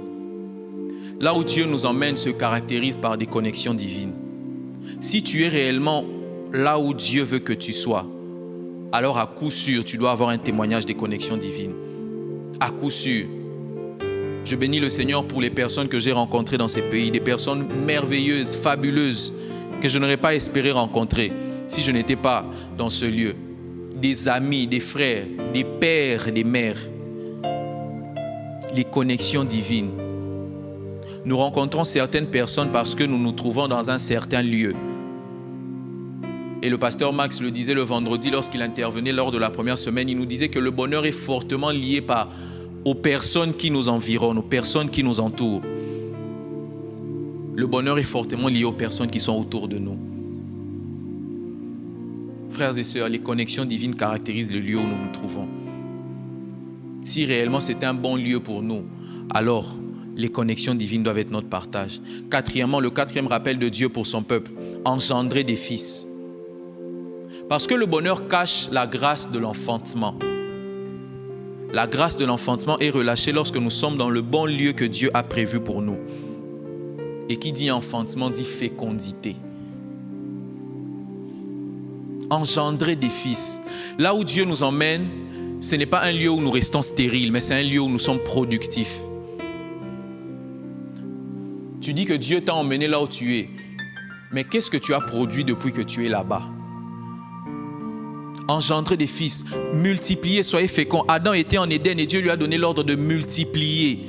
là où Dieu nous emmène se caractérise par des connexions divines. Si tu es réellement là où Dieu veut que tu sois, alors à coup sûr, tu dois avoir un témoignage des connexions divines. À coup sûr. Je bénis le Seigneur pour les personnes que j'ai rencontrées dans ces pays, des personnes merveilleuses, fabuleuses, que je n'aurais pas espéré rencontrer si je n'étais pas dans ce lieu. Des amis, des frères, des pères, des mères. Les connexions divines. Nous rencontrons certaines personnes parce que nous nous trouvons dans un certain lieu. Et le pasteur Max le disait le vendredi lorsqu'il intervenait lors de la première semaine, il nous disait que le bonheur est fortement lié aux personnes qui nous environnent, aux personnes qui nous entourent. Le bonheur est fortement lié aux personnes qui sont autour de nous. Frères et sœurs, les connexions divines caractérisent le lieu où nous nous trouvons. Si réellement c'est un bon lieu pour nous, alors les connexions divines doivent être notre partage. Quatrièmement, le quatrième rappel de Dieu pour son peuple, engendrer des fils. Parce que le bonheur cache la grâce de l'enfantement. La grâce de l'enfantement est relâchée lorsque nous sommes dans le bon lieu que Dieu a prévu pour nous. Et qui dit enfantement dit fécondité. Engendrer des fils. Là où Dieu nous emmène, ce n'est pas un lieu où nous restons stériles, mais c'est un lieu où nous sommes productifs. Tu dis que Dieu t'a emmené là où tu es, mais qu'est-ce que tu as produit depuis que tu es là-bas? Engendrer des fils, multiplier, soyez féconds. Adam était en Éden et Dieu lui a donné l'ordre de multiplier.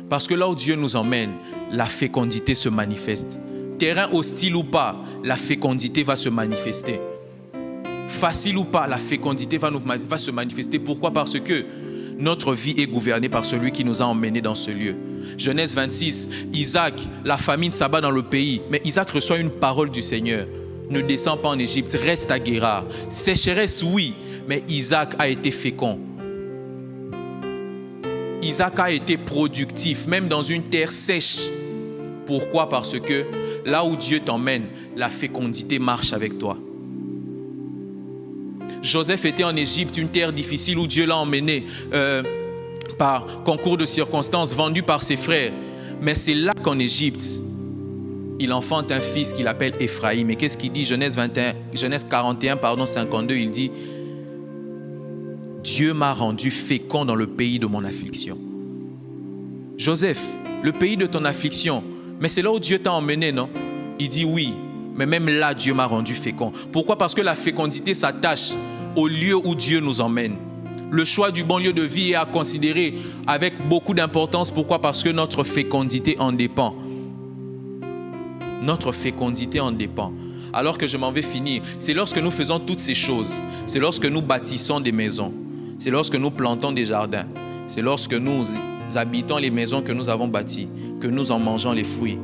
Parce que là où Dieu nous emmène, la fécondité se manifeste. Terrain hostile ou pas, la fécondité va se manifester. Facile ou pas, la fécondité va se manifester. Pourquoi? Parce que notre vie est gouvernée par celui qui nous a emmenés dans ce lieu. Genèse 26, Isaac, la famine s'abat dans le pays, mais Isaac reçoit une parole du Seigneur. Ne descends pas en Égypte, reste à Guérar. Sécheresse, oui, mais Isaac a été fécond. Isaac a été productif, même dans une terre sèche. Pourquoi? Parce que là où Dieu t'emmène, la fécondité marche avec toi. Joseph était en Égypte, une terre difficile où Dieu l'a emmené par concours de circonstances, vendu par ses frères. Mais c'est là qu'en Égypte, il enfante un fils qu'il appelle Ephraïm. Et qu'est-ce qu'il dit? Genèse 41, 52, il dit « Dieu m'a rendu fécond dans le pays de mon affliction. » Joseph, le pays de ton affliction, mais c'est là où Dieu t'a emmené, non? Il dit oui, mais même là, Dieu m'a rendu fécond. Pourquoi? Parce que la fécondité s'attache au lieu où Dieu nous emmène. Le choix du bon lieu de vie est à considérer avec beaucoup d'importance. Pourquoi? Parce que notre fécondité en dépend. Notre fécondité en dépend. Alors que je m'en vais finir, c'est lorsque nous faisons toutes ces choses, c'est lorsque nous bâtissons des maisons, c'est lorsque nous plantons des jardins, c'est lorsque nous habitons les maisons que nous avons bâties, que nous en mangeons les fruits.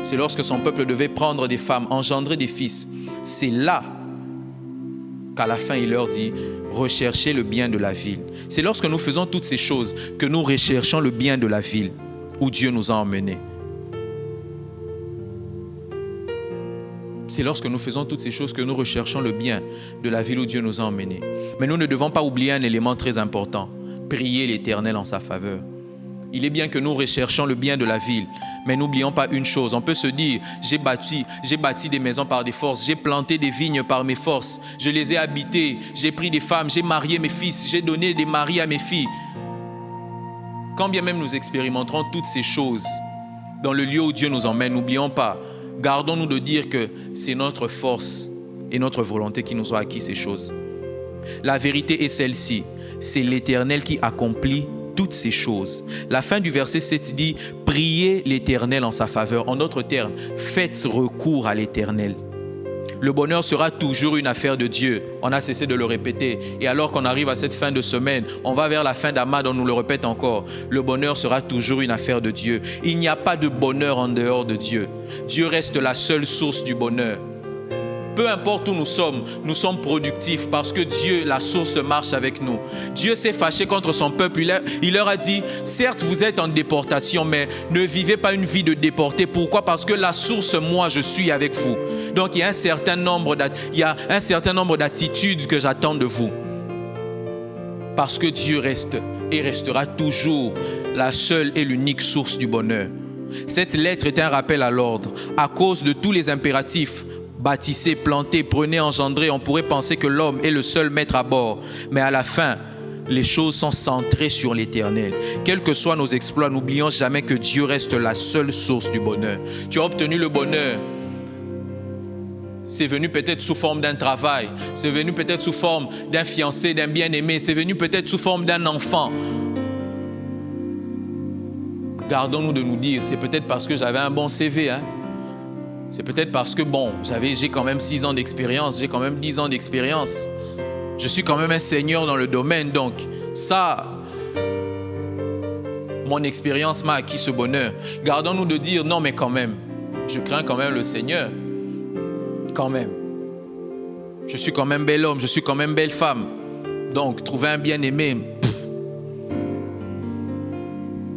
C'est lorsque son peuple devait prendre des femmes, engendrer des fils. C'est là qu'à la fin, il leur dit, recherchez le bien de la ville. C'est lorsque nous faisons toutes ces choses que nous recherchons le bien de la ville où Dieu nous a emmenés. C'est lorsque nous faisons toutes ces choses que nous recherchons le bien de la ville où Dieu nous a emmenés. Mais nous ne devons pas oublier un élément très important, prier l'Éternel en sa faveur. Il est bien que nous recherchons le bien de la ville, mais n'oublions pas une chose. On peut se dire, j'ai bâti des maisons par des forces, j'ai planté des vignes par mes forces, je les ai habitées, j'ai pris des femmes, j'ai marié mes fils, j'ai donné des maris à mes filles. Quand bien même nous expérimenterons toutes ces choses dans le lieu où Dieu nous emmène, n'oublions pas, gardons-nous de dire que c'est notre force et notre volonté qui nous ont acquis ces choses. La vérité est celle-ci, c'est l'Éternel qui accomplit toutes ces choses. La fin du verset 7 dit « Priez l'Éternel en sa faveur ». En d'autres termes, faites recours à l'Éternel. Le bonheur sera toujours une affaire de Dieu. On a cessé de le répéter. Et alors qu'on arrive à cette fin de semaine, on va vers la fin d'Amad, on nous le répète encore. Le bonheur sera toujours une affaire de Dieu. Il n'y a pas de bonheur en dehors de Dieu. Dieu reste la seule source du bonheur. Peu importe où nous sommes productifs parce que Dieu, la source, marche avec nous. Dieu s'est fâché contre son peuple. Il leur a dit, certes, vous êtes en déportation, mais ne vivez pas une vie de déporté. Pourquoi? Parce que la source, moi, je suis avec vous. Donc, il y a un certain nombre d'attitudes que j'attends de vous. Parce que Dieu reste et restera toujours la seule et l'unique source du bonheur. Cette lettre est un rappel à l'ordre. À cause de tous les impératifs, bâtissez, plantez, prenez, engendrez, on pourrait penser que l'homme est le seul maître à bord. Mais à la fin, les choses sont centrées sur l'éternel. Quels que soient nos exploits, n'oublions jamais que Dieu reste la seule source du bonheur. Tu as obtenu le bonheur. C'est venu peut-être sous forme d'un travail. C'est venu peut-être sous forme d'un fiancé, d'un bien-aimé. C'est venu peut-être sous forme d'un enfant. Gardons-nous de nous dire, c'est peut-être parce que j'avais un bon CV. C'est peut-être parce que, j'ai quand même 6 ans d'expérience. J'ai quand même 10 ans d'expérience. Je suis quand même un seigneur dans le domaine. Donc, ça, mon expérience m'a acquis ce bonheur. Gardons-nous de dire, non mais quand même, je crains quand même le Seigneur. Quand même. Je suis quand même bel homme, je suis quand même belle femme. Donc, trouver un bien-aimé,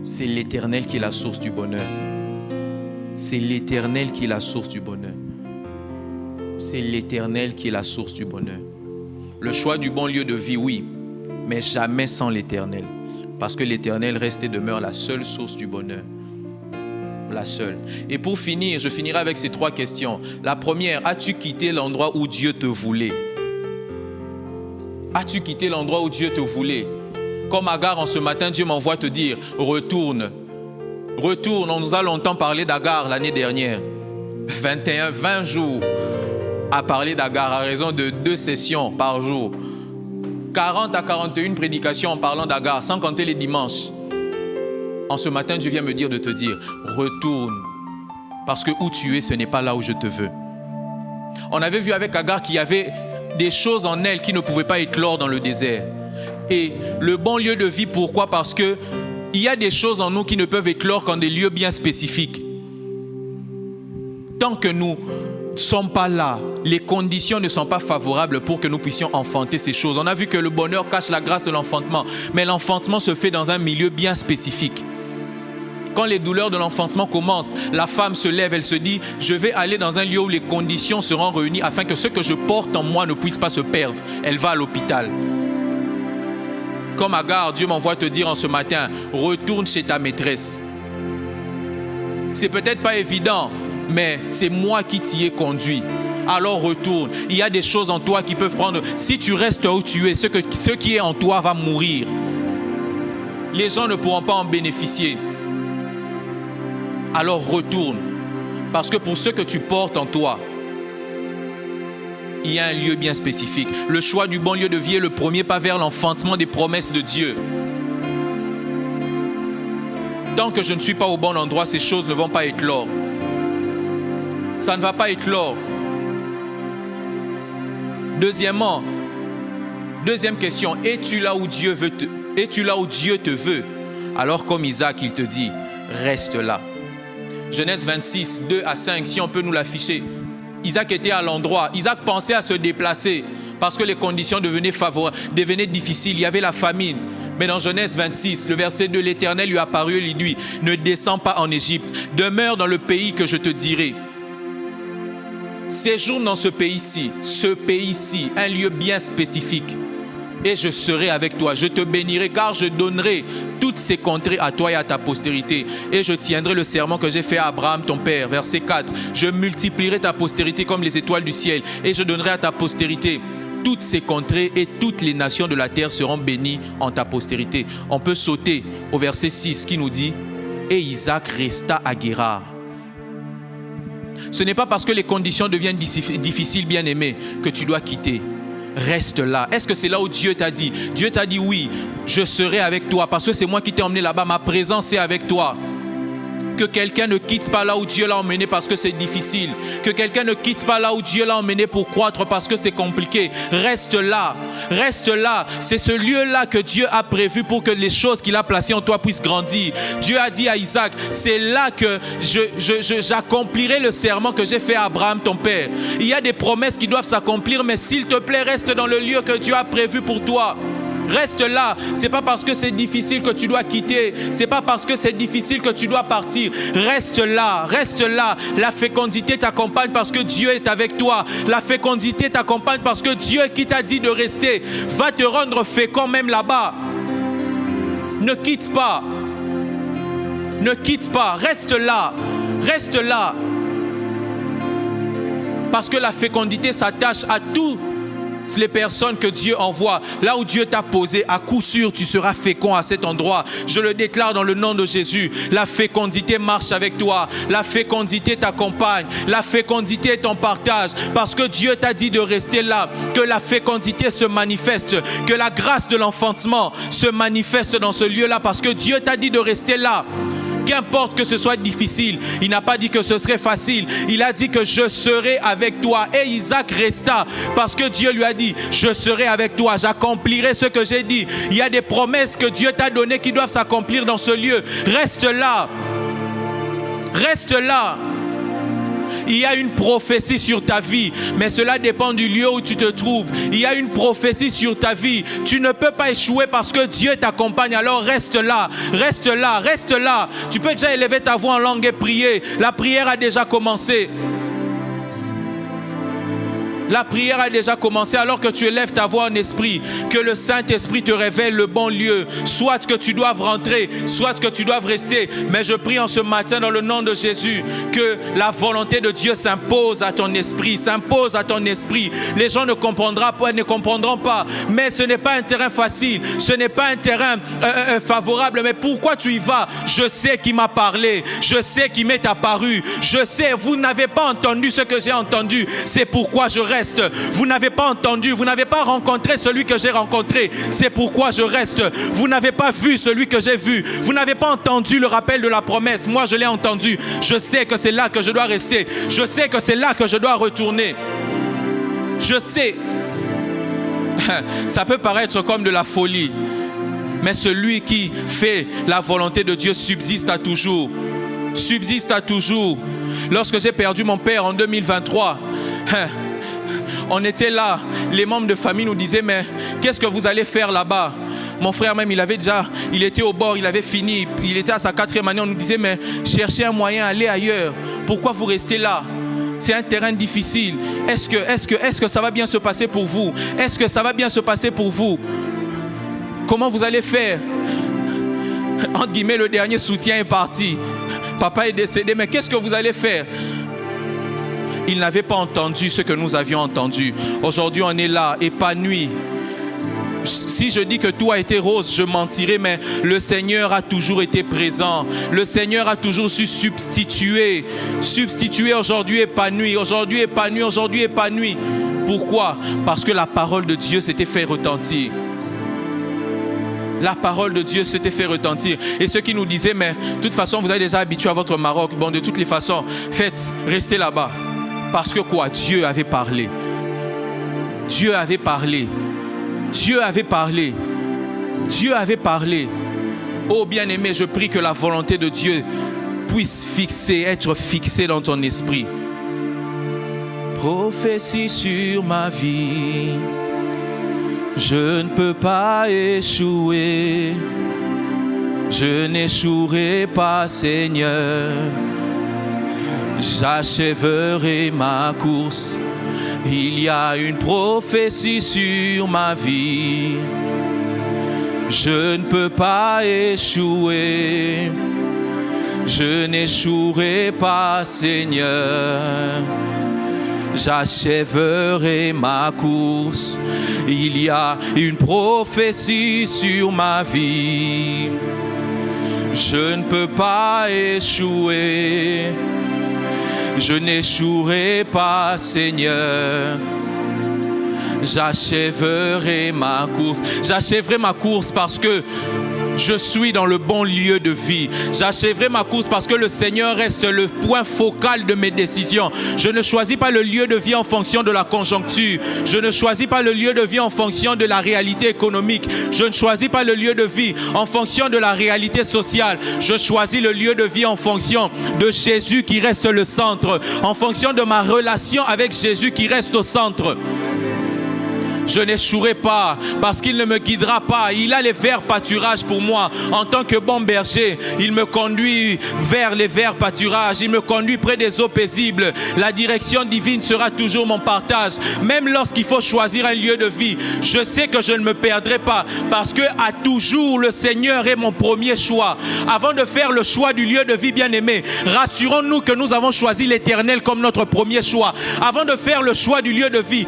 c'est l'Éternel qui est la source du bonheur. C'est l'Éternel qui est la source du bonheur. C'est l'Éternel qui est la source du bonheur. Le choix du bon lieu de vie, oui, mais jamais sans l'Éternel. Parce que l'Éternel reste et demeure la seule source du bonheur. La seule. Et pour finir, je finirai avec ces 3 questions. La première, as-tu quitté l'endroit où Dieu te voulait? As-tu quitté l'endroit où Dieu te voulait? Comme Agar en ce matin, Dieu m'envoie te dire, retourne. Retourne, on nous a longtemps parlé d'Agar l'année dernière. 20 jours à parler d'Agar à raison de 2 sessions par jour. 40 à 41 prédications en parlant d'Agar, sans compter les dimanches. En ce matin, Dieu vient me dire de te dire, retourne. Parce que où tu es, ce n'est pas là où je te veux. On avait vu avec Agar qu'il y avait des choses en elle qui ne pouvaient pas éclore dans le désert. Et le bon lieu de vie, pourquoi? Parce que il y a des choses en nous qui ne peuvent éclore qu'en des lieux bien spécifiques. Tant que nous ne sommes pas là, les conditions ne sont pas favorables pour que nous puissions enfanter ces choses. On a vu que le bonheur cache la grâce de l'enfantement, mais l'enfantement se fait dans un milieu bien spécifique. Quand les douleurs de l'enfantement commencent, la femme se lève, elle se dit, je vais aller dans un lieu où les conditions seront réunies afin que ce que je porte en moi ne puisse pas se perdre. Elle va à l'hôpital. Comme Agar, Dieu m'envoie te dire en ce matin, retourne chez ta maîtresse. C'est peut-être pas évident, mais c'est moi qui t'y ai conduit. Alors retourne. Il y a des choses en toi qui peuvent prendre. Si tu restes où tu es, ce qui est en toi va mourir. Les gens ne pourront pas en bénéficier. Alors retourne. Parce que pour ce que tu portes en toi, il y a un lieu bien spécifique. Le choix du bon lieu de vie est le premier pas vers l'enfantement des promesses de Dieu. Tant que je ne suis pas au bon endroit, ces choses ne vont pas éclore. Ça ne va pas éclore. Deuxièmement, deuxième question, es-tu là où Dieu te veut? Alors comme Isaac, il te dit, reste là. Genèse 26, 2 à 5, si on peut nous l'afficher. Isaac était à l'endroit. Isaac pensait à se déplacer parce que les conditions devenaient difficiles. Il y avait la famine. Mais dans Genèse 26, le verset 2, l'Éternel lui apparut et lui dit, ne descends pas en Égypte, demeure dans le pays que je te dirai. Séjourne dans ce pays-ci, un lieu bien spécifique. Et je serai avec toi, je te bénirai car je donnerai toutes ces contrées à toi et à ta postérité. Et je tiendrai le serment que j'ai fait à Abraham ton père. Verset 4, je multiplierai ta postérité comme les étoiles du ciel et je donnerai à ta postérité toutes ces contrées et toutes les nations de la terre seront bénies en ta postérité. On peut sauter au verset 6 qui nous dit, et Isaac resta à Guérar. Ce n'est pas parce que les conditions deviennent difficiles, bien-aimé, que tu dois quitter. Reste là. Est-ce que c'est là où Dieu t'a dit? Dieu t'a dit oui, je serai avec toi parce que c'est moi qui t'ai emmené là-bas. Ma présence est avec toi. Que quelqu'un ne quitte pas là où Dieu l'a emmené parce que c'est difficile. Que quelqu'un ne quitte pas là où Dieu l'a emmené pour croître parce que c'est compliqué. Reste là. Reste là. C'est ce lieu-là que Dieu a prévu pour que les choses qu'il a placées en toi puissent grandir. Dieu a dit à Isaac, c'est là que j'accomplirai le serment que j'ai fait à Abraham ton père. Il y a des promesses qui doivent s'accomplir, mais s'il te plaît, reste dans le lieu que Dieu a prévu pour toi. Reste là. C'est pas parce que c'est difficile que tu dois quitter. C'est pas parce que c'est difficile que tu dois partir. Reste là. Reste là. La fécondité t'accompagne parce que Dieu est avec toi. La fécondité t'accompagne parce que Dieu qui t'a dit de rester va te rendre fécond même là-bas. Ne quitte pas. Ne quitte pas. Reste là. Reste là. Parce que la fécondité s'attache à toutes les personnes que Dieu envoie. Là où Dieu t'a posé, à coup sûr, tu seras fécond à cet endroit. Je le déclare dans le nom de Jésus. La fécondité marche avec toi. La fécondité t'accompagne. La fécondité est ton partage. Parce que Dieu t'a dit de rester là. Que la fécondité se manifeste. Que la grâce de l'enfantement se manifeste dans ce lieu-là. Parce que Dieu t'a dit de rester là. Qu'importe que ce soit difficile, il n'a pas dit que ce serait facile. Il a dit que je serai avec toi. Et Isaac resta parce que Dieu lui a dit, je serai avec toi, j'accomplirai ce que j'ai dit. Il y a des promesses que Dieu t'a données qui doivent s'accomplir dans ce lieu. Reste là. Reste là. Il y a une prophétie sur ta vie, mais cela dépend du lieu où tu te trouves. Il y a une prophétie sur ta vie. Tu ne peux pas échouer parce que Dieu t'accompagne. Alors reste là, reste là, reste là. Tu peux déjà élever ta voix en langue et prier. La prière a déjà commencé. La prière a déjà commencé alors que tu élèves ta voix en esprit. Que le Saint-Esprit te révèle le bon lieu. Soit que tu doives rentrer, soit que tu doives rester. Mais je prie en ce matin dans le nom de Jésus que la volonté de Dieu s'impose à ton esprit. S'impose à ton esprit. Les gens ne comprendront pas. Mais ce n'est pas un terrain facile. Ce n'est pas un terrain favorable. Mais pourquoi tu y vas? Je sais qui m'a parlé. Je sais qui m'est apparu. Je sais, vous n'avez pas entendu ce que j'ai entendu. C'est pourquoi je reste. Vous n'avez pas entendu, vous n'avez pas rencontré celui que j'ai rencontré. C'est pourquoi je reste. Vous n'avez pas vu celui que j'ai vu. Vous n'avez pas entendu le rappel de la promesse. Moi, je l'ai entendu. Je sais que c'est là que je dois rester. Je sais que c'est là que je dois retourner. Je sais. Ça peut paraître comme de la folie. Mais celui qui fait la volonté de Dieu subsiste à toujours. Subsiste à toujours. Lorsque j'ai perdu mon père en 2023, on était là, les membres de famille nous disaient, mais qu'est-ce que vous allez faire là-bas? Mon frère même, il était au bord, il avait fini, il était à sa 4e année, on nous disait, mais cherchez un moyen, allez ailleurs. Pourquoi vous restez là? C'est un terrain difficile. Est-ce que ça va bien se passer pour vous? Est-ce que ça va bien se passer pour vous? Comment vous allez faire? Entre guillemets, le dernier soutien est parti. Papa est décédé, mais qu'est-ce que vous allez faire? Ils n'avaient pas entendu ce que nous avions entendu. Aujourd'hui, on est là, épanoui. Si je dis que tout a été rose, je mentirais, mais le Seigneur a toujours été présent. Le Seigneur a toujours su substituer. Substituer aujourd'hui épanoui, aujourd'hui épanoui, aujourd'hui épanoui. Pourquoi? Parce que la parole de Dieu s'était fait retentir. La parole de Dieu s'était fait retentir. Et ceux qui nous disaient, mais de toute façon, vous êtes déjà habitué à votre Maroc. Bon, de toutes les façons, restez là-bas. Parce que quoi? Dieu avait parlé. Dieu avait parlé. Dieu avait parlé. Dieu avait parlé. Oh bien-aimé, je prie que la volonté de Dieu puisse être fixée dans ton esprit. Prophétie sur ma vie. Je ne peux pas échouer. Je n'échouerai pas, Seigneur. J'achèverai ma course. Il y a une prophétie sur ma vie. Je ne peux pas échouer. Je n'échouerai pas, Seigneur. J'achèverai ma course. Il y a une prophétie sur ma vie. Je ne peux pas échouer. Je n'échouerai pas, Seigneur. J'achèverai ma course. J'achèverai ma course parce que je suis dans le bon lieu de vie. J'achèverai ma course parce que le Seigneur reste le point focal de mes décisions. Je ne choisis pas le lieu de vie en fonction de la conjoncture. Je ne choisis pas le lieu de vie en fonction de la réalité économique. Je ne choisis pas le lieu de vie en fonction de la réalité sociale. Je choisis le lieu de vie en fonction de Jésus qui reste le centre. En fonction de ma relation avec Jésus qui reste au centre. Je n'échouerai pas parce qu'il ne me guidera pas. Il a les verts pâturages pour moi. En tant que bon berger, il me conduit vers les verts pâturages. Il me conduit près des eaux paisibles. La direction divine sera toujours mon partage. Même lorsqu'il faut choisir un lieu de vie, je sais que je ne me perdrai pas parce que à toujours le Seigneur est mon premier choix. Avant de faire le choix du lieu de vie, bien-aimé, rassurons-nous que nous avons choisi l'Éternel comme notre premier choix. Avant de faire le choix du lieu de vie,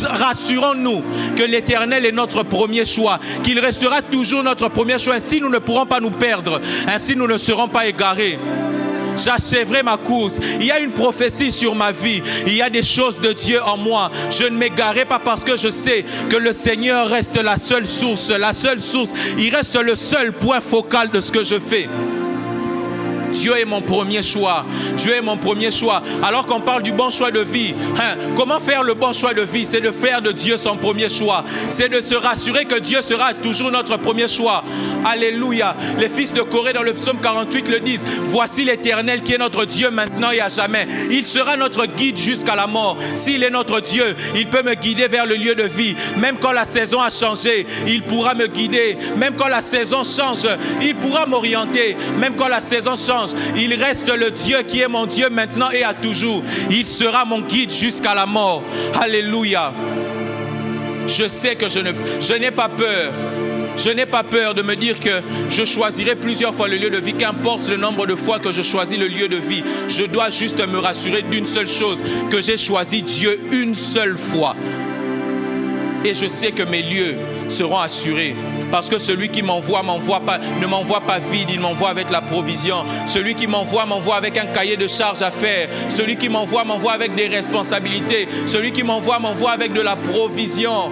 rassurons-nous que l'Éternel est notre premier choix, qu'il restera toujours notre premier choix. Ainsi, nous ne pourrons pas nous perdre. Ainsi, nous ne serons pas égarés. J'achèverai ma course. Il y a une prophétie sur ma vie. Il y a des choses de Dieu en moi. Je ne m'égarerai pas parce que je sais que le Seigneur reste la seule source. La seule source. Il reste le seul point focal de ce que je fais. Dieu est mon premier choix. Dieu est mon premier choix. Alors qu'on parle du bon choix de vie, comment faire le bon choix de vie? C'est de faire de Dieu son premier choix. C'est de se rassurer que Dieu sera toujours notre premier choix. Alléluia. Les fils de Corée dans le psaume 48 le disent. Voici l'Éternel qui est notre Dieu maintenant et à jamais. Il sera notre guide jusqu'à la mort. S'il est notre Dieu, il peut me guider vers le lieu de vie. Même quand la saison a changé, il pourra me guider. Même quand la saison change, il pourra m'orienter. Même quand la saison change, il reste le Dieu qui est mon Dieu maintenant et à toujours. Il sera mon guide jusqu'à la mort. Alléluia. Je sais que je n'ai pas peur. Je n'ai pas peur de me dire que je choisirai plusieurs fois le lieu de vie. Qu'importe le nombre de fois que je choisis le lieu de vie, je dois juste me rassurer d'une seule chose, que j'ai choisi Dieu une seule fois. Et je sais que mes lieux seront assurés. Parce que celui qui m'envoie, ne m'envoie pas vide, il m'envoie avec la provision. Celui qui m'envoie avec un cahier de charges à faire. Celui qui m'envoie avec des responsabilités. Celui qui m'envoie avec de la provision.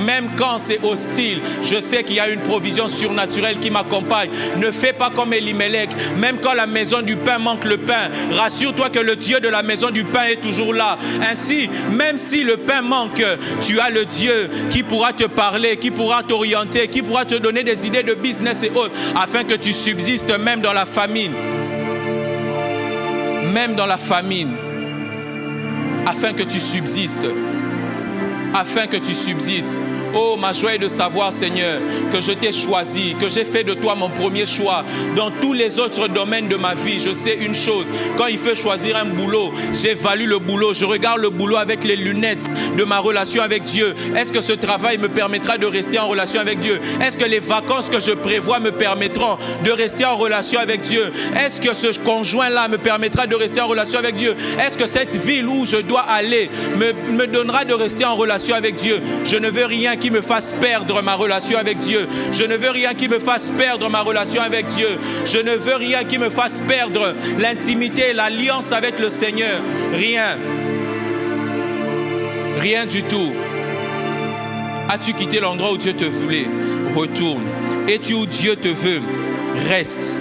Même quand c'est hostile, je sais qu'il y a une provision surnaturelle qui m'accompagne. Ne fais pas comme Elimelech. Même quand la maison du pain manque le pain, rassure-toi que le Dieu de la maison du pain est toujours là. Ainsi, même si le pain manque, tu as le Dieu qui pourra te parler, qui pourra t'orienter, qui pourra te donner des idées de business et autres, afin que tu subsistes même dans la famine. Même dans la famine. Afin que tu subsistes. Afin que tu subsistes. Oh, ma joie est de savoir, Seigneur, que je t'ai choisi, que j'ai fait de toi mon premier choix. Dans tous les autres domaines de ma vie, je sais une chose. Quand il faut choisir un boulot, j'évalue le boulot. Je regarde le boulot avec les lunettes de ma relation avec Dieu. Est-ce que ce travail me permettra de rester en relation avec Dieu? Est-ce que les vacances que je prévois me permettront de rester en relation avec Dieu? Est-ce que ce conjoint-là me permettra de rester en relation avec Dieu? Est-ce que cette ville où je dois aller me donnera de rester en relation avec Dieu? Je ne veux rien qui me fasse perdre ma relation avec Dieu. Je ne veux rien qui me fasse perdre ma relation avec Dieu. Je ne veux rien qui me fasse perdre l'intimité, l'alliance avec le Seigneur. Rien. Rien du tout. As-tu quitté l'endroit où Dieu te voulait? Retourne. Es-tu où Dieu te veut? Reste.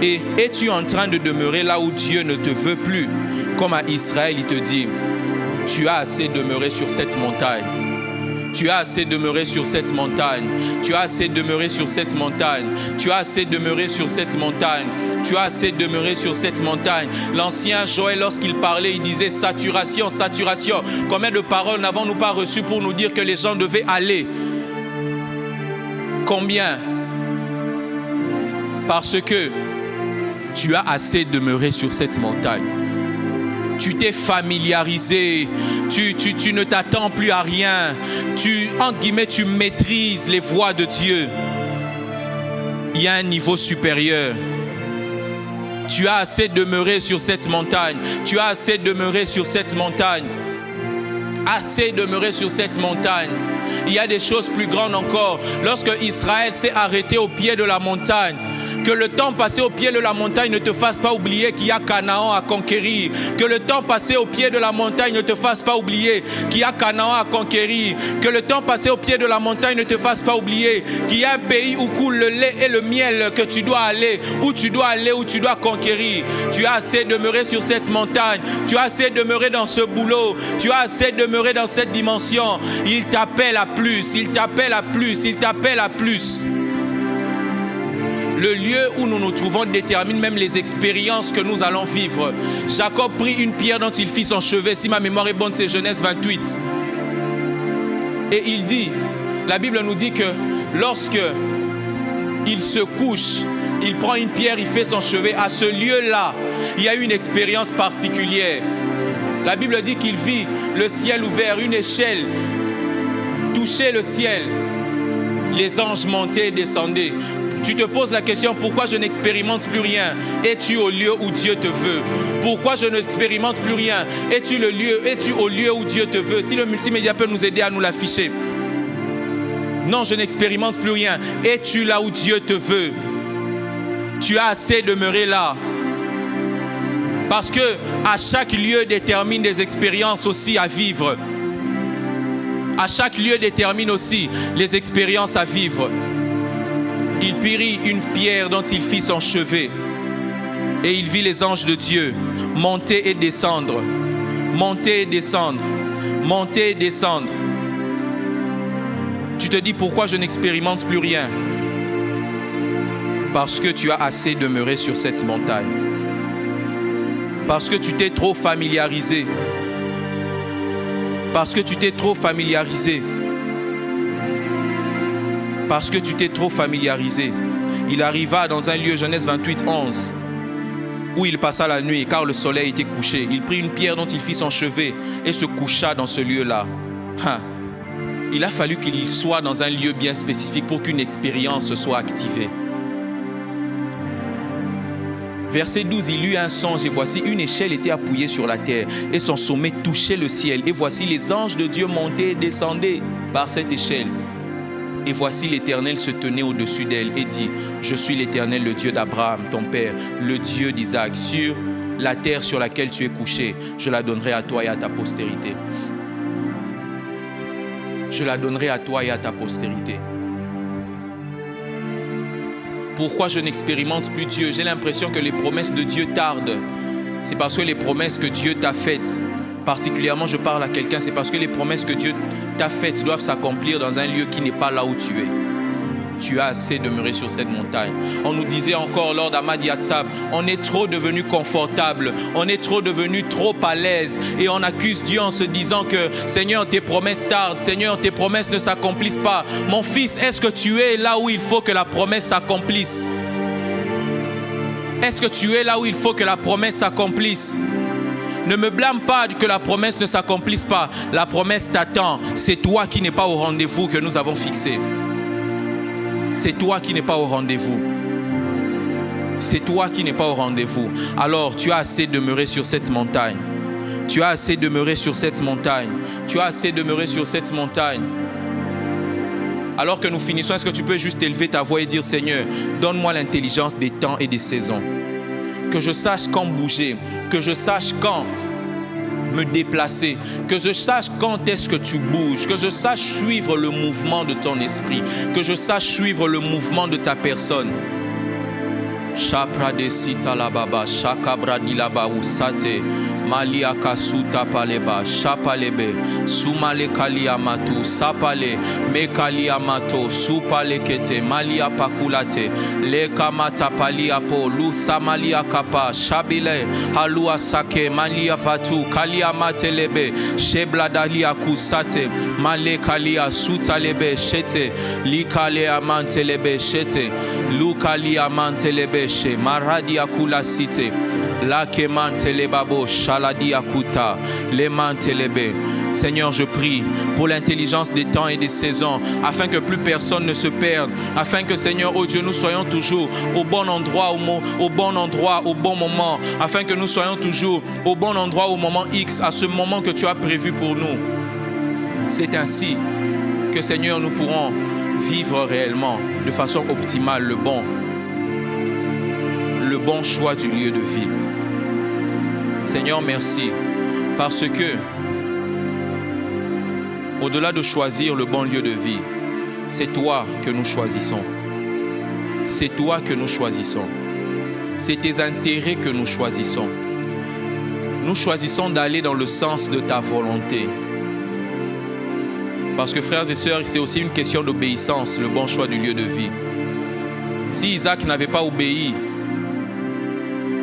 Et es-tu en train de demeurer là où Dieu ne te veut plus? Comme à Israël, il te dit, tu as assez demeuré sur cette montagne. Tu as assez demeuré sur cette montagne. Tu as assez demeuré sur cette montagne. Tu as assez demeuré sur cette montagne. Tu as assez demeuré sur cette montagne. L'ancien Joël, lorsqu'il parlait, il disait saturation, saturation. Combien de paroles n'avons-nous pas reçues pour nous dire que les gens devaient aller? Combien? Parce que tu as assez demeuré sur cette montagne. Tu t'es familiarisé, tu ne t'attends plus à rien. Entre guillemets, tu maîtrises les voies de Dieu. Il y a un niveau supérieur. Tu as assez demeuré sur cette montagne. Tu as assez demeuré sur cette montagne. Assez demeuré sur cette montagne. Il y a des choses plus grandes encore. Lorsque Israël s'est arrêté au pied de la montagne, que le temps passé au pied de la montagne ne te fasse pas oublier qu'il y a Canaan à conquérir. Que le temps passé au pied de la montagne ne te fasse pas oublier qu'il y a Canaan à conquérir. Que le temps passé au pied de la montagne ne te fasse pas oublier qu'il y a un pays où coule le lait et le miel que tu dois aller, où tu dois conquérir. Tu as assez demeuré sur cette montagne. Tu as assez demeuré dans ce boulot. Tu as assez demeuré dans cette dimension. Il t'appelle à plus. Il t'appelle à plus. Il t'appelle à plus. Le lieu où nous nous trouvons détermine même les expériences que nous allons vivre. Jacob prit une pierre dont il fit son chevet. Si ma mémoire est bonne, c'est Genèse 28. Et il dit, la Bible nous dit que lorsque il se couche, il prend une pierre, il fait son chevet. À ce lieu-là, il y a une expérience particulière. La Bible dit qu'il vit le ciel ouvert, une échelle, toucher le ciel. Les anges montaient et descendaient. Tu te poses la question, pourquoi je n'expérimente plus rien? Es-tu au lieu où Dieu te veut? Pourquoi je n'expérimente plus rien? Es-tu au lieu où Dieu te veut? Si le multimédia peut nous aider à nous l'afficher. Non, je n'expérimente plus rien. Es-tu là où Dieu te veut? Tu as assez demeuré là. Parce que à chaque lieu détermine des expériences aussi à vivre. À chaque lieu détermine aussi les expériences à vivre. Il prit une pierre dont il fit son chevet. Et il vit les anges de Dieu monter et descendre. Monter et descendre. Monter et descendre. Tu te dis pourquoi je n'expérimente plus rien? Parce que tu as assez demeuré sur cette montagne. Parce que tu t'es trop familiarisé. Parce que tu t'es trop familiarisé. Parce que tu t'es trop familiarisé. Il arriva dans un lieu, Genèse 28, 11, où il passa la nuit, car le soleil était couché. Il prit une pierre dont il fit son chevet et se coucha dans ce lieu-là. Il a fallu qu'il soit dans un lieu bien spécifique pour qu'une expérience soit activée. Verset 12, il eut un songe et voici une échelle était appuyée sur la terre et son sommet touchait le ciel. Et voici les anges de Dieu montaient et descendaient par cette échelle. Et voici l'Éternel se tenait au-dessus d'elle et dit, je suis l'Éternel, le Dieu d'Abraham, ton père, le Dieu d'Isaac. Sur la terre sur laquelle tu es couché, je la donnerai à toi et à ta postérité. Je la donnerai à toi et à ta postérité. Pourquoi je n'expérimente plus Dieu? J'ai l'impression que les promesses de Dieu tardent. C'est parce que les promesses que Dieu t'a faites, particulièrement je parle à quelqu'un, c'est parce que les promesses que Dieu t'a faites doivent s'accomplir dans un lieu qui n'est pas là où tu es. Tu as assez demeuré sur cette montagne. On nous disait encore lors d'Ahmad Yatsab, on est trop devenu confortable, on est trop devenu trop à l'aise et on accuse Dieu en se disant que Seigneur, tes promesses tardent, Seigneur, tes promesses ne s'accomplissent pas. Mon fils, est-ce que tu es là où il faut que la promesse s'accomplisse? Est-ce que tu es là où il faut que la promesse s'accomplisse? Ne me blâme pas que la promesse ne s'accomplisse pas. La promesse t'attend. C'est toi qui n'es pas au rendez-vous que nous avons fixé. C'est toi qui n'es pas au rendez-vous. C'est toi qui n'es pas au rendez-vous. Alors, tu as assez demeuré sur cette montagne. Tu as assez demeuré sur cette montagne. Tu as assez demeuré sur cette montagne. Alors que nous finissons, est-ce que tu peux juste élever ta voix et dire, Seigneur, donne-moi l'intelligence des temps et des saisons. Que je sache quand bouger. Que je sache quand me déplacer, que je sache quand est-ce que tu bouges, que je sache suivre le mouvement de ton esprit, que je sache suivre le mouvement de ta personne. Chapra de sita la baba, chakabra di la ba usate, malia kasuta paleba, chapalebe, sumale kalia matu, sapale, me kalia mato, supale kete, malia pakulate, le kamata palia po, lu samalia kapa, shabile, halua sake, malia fatu, kalia matelebe, shebla dalia kusate, male kalia sutalebe, shete, li kalia mantelebe, shete, lu kalia mantelebe, Maradia kula cité, la kemantelebabo, shaladia kuta, le mantelebe. Seigneur, je prie pour l'intelligence des temps et des saisons, afin que plus personne ne se perde, afin que, Seigneur, oh Dieu, nous soyons toujours au bon endroit, au bon endroit, au bon moment, afin que nous soyons toujours au bon endroit au moment X, à ce moment que tu as prévu pour nous. C'est ainsi que, Seigneur, nous pourrons vivre réellement, de façon optimale, le bon choix du lieu de vie. Seigneur, merci, parce que au-delà de choisir le bon lieu de vie, c'est toi que nous choisissons. C'est toi que nous choisissons. C'est tes intérêts que nous choisissons. Nous choisissons d'aller dans le sens de ta volonté. Parce que, frères et sœurs, c'est aussi une question d'obéissance, le bon choix du lieu de vie. Si Isaac n'avait pas obéi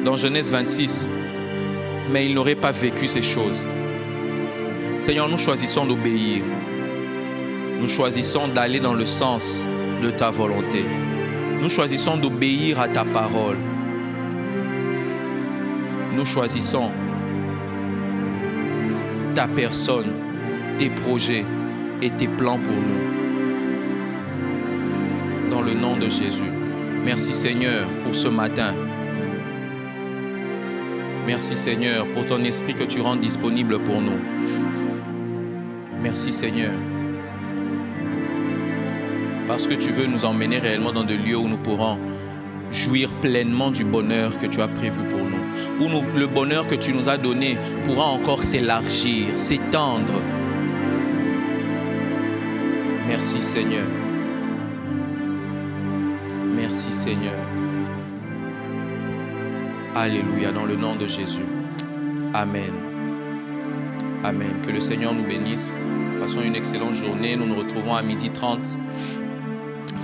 dans Genèse 26, mais il n'aurait pas vécu ces choses. Seigneur, nous choisissons d'obéir. Nous choisissons d'aller dans le sens de ta volonté. Nous choisissons d'obéir à ta parole. Nous choisissons ta personne, tes projets et tes plans pour nous. Dans le nom de Jésus. Merci Seigneur pour ce matin. Merci Seigneur pour ton esprit que tu rends disponible pour nous. Merci Seigneur. Parce que tu veux nous emmener réellement dans des lieux où nous pourrons jouir pleinement du bonheur que tu as prévu pour nous. Où le bonheur que tu nous as donné pourra encore s'élargir, s'étendre. Merci Seigneur. Merci Seigneur. Alléluia, dans le nom de Jésus. Amen. Amen. Que le Seigneur nous bénisse. Passons une excellente journée. Nous nous retrouvons à 12h30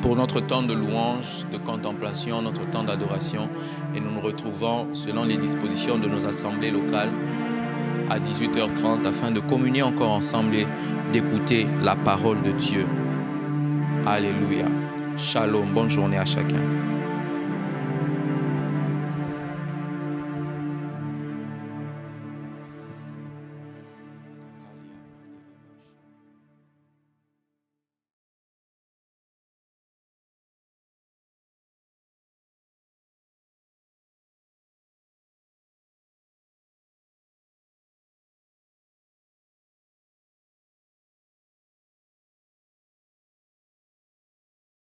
pour notre temps de louange, de contemplation, notre temps d'adoration. Et nous nous retrouvons selon les dispositions de nos assemblées locales à 18h30 afin de communier encore ensemble et d'écouter la parole de Dieu. Alléluia. Shalom. Bonne journée à chacun.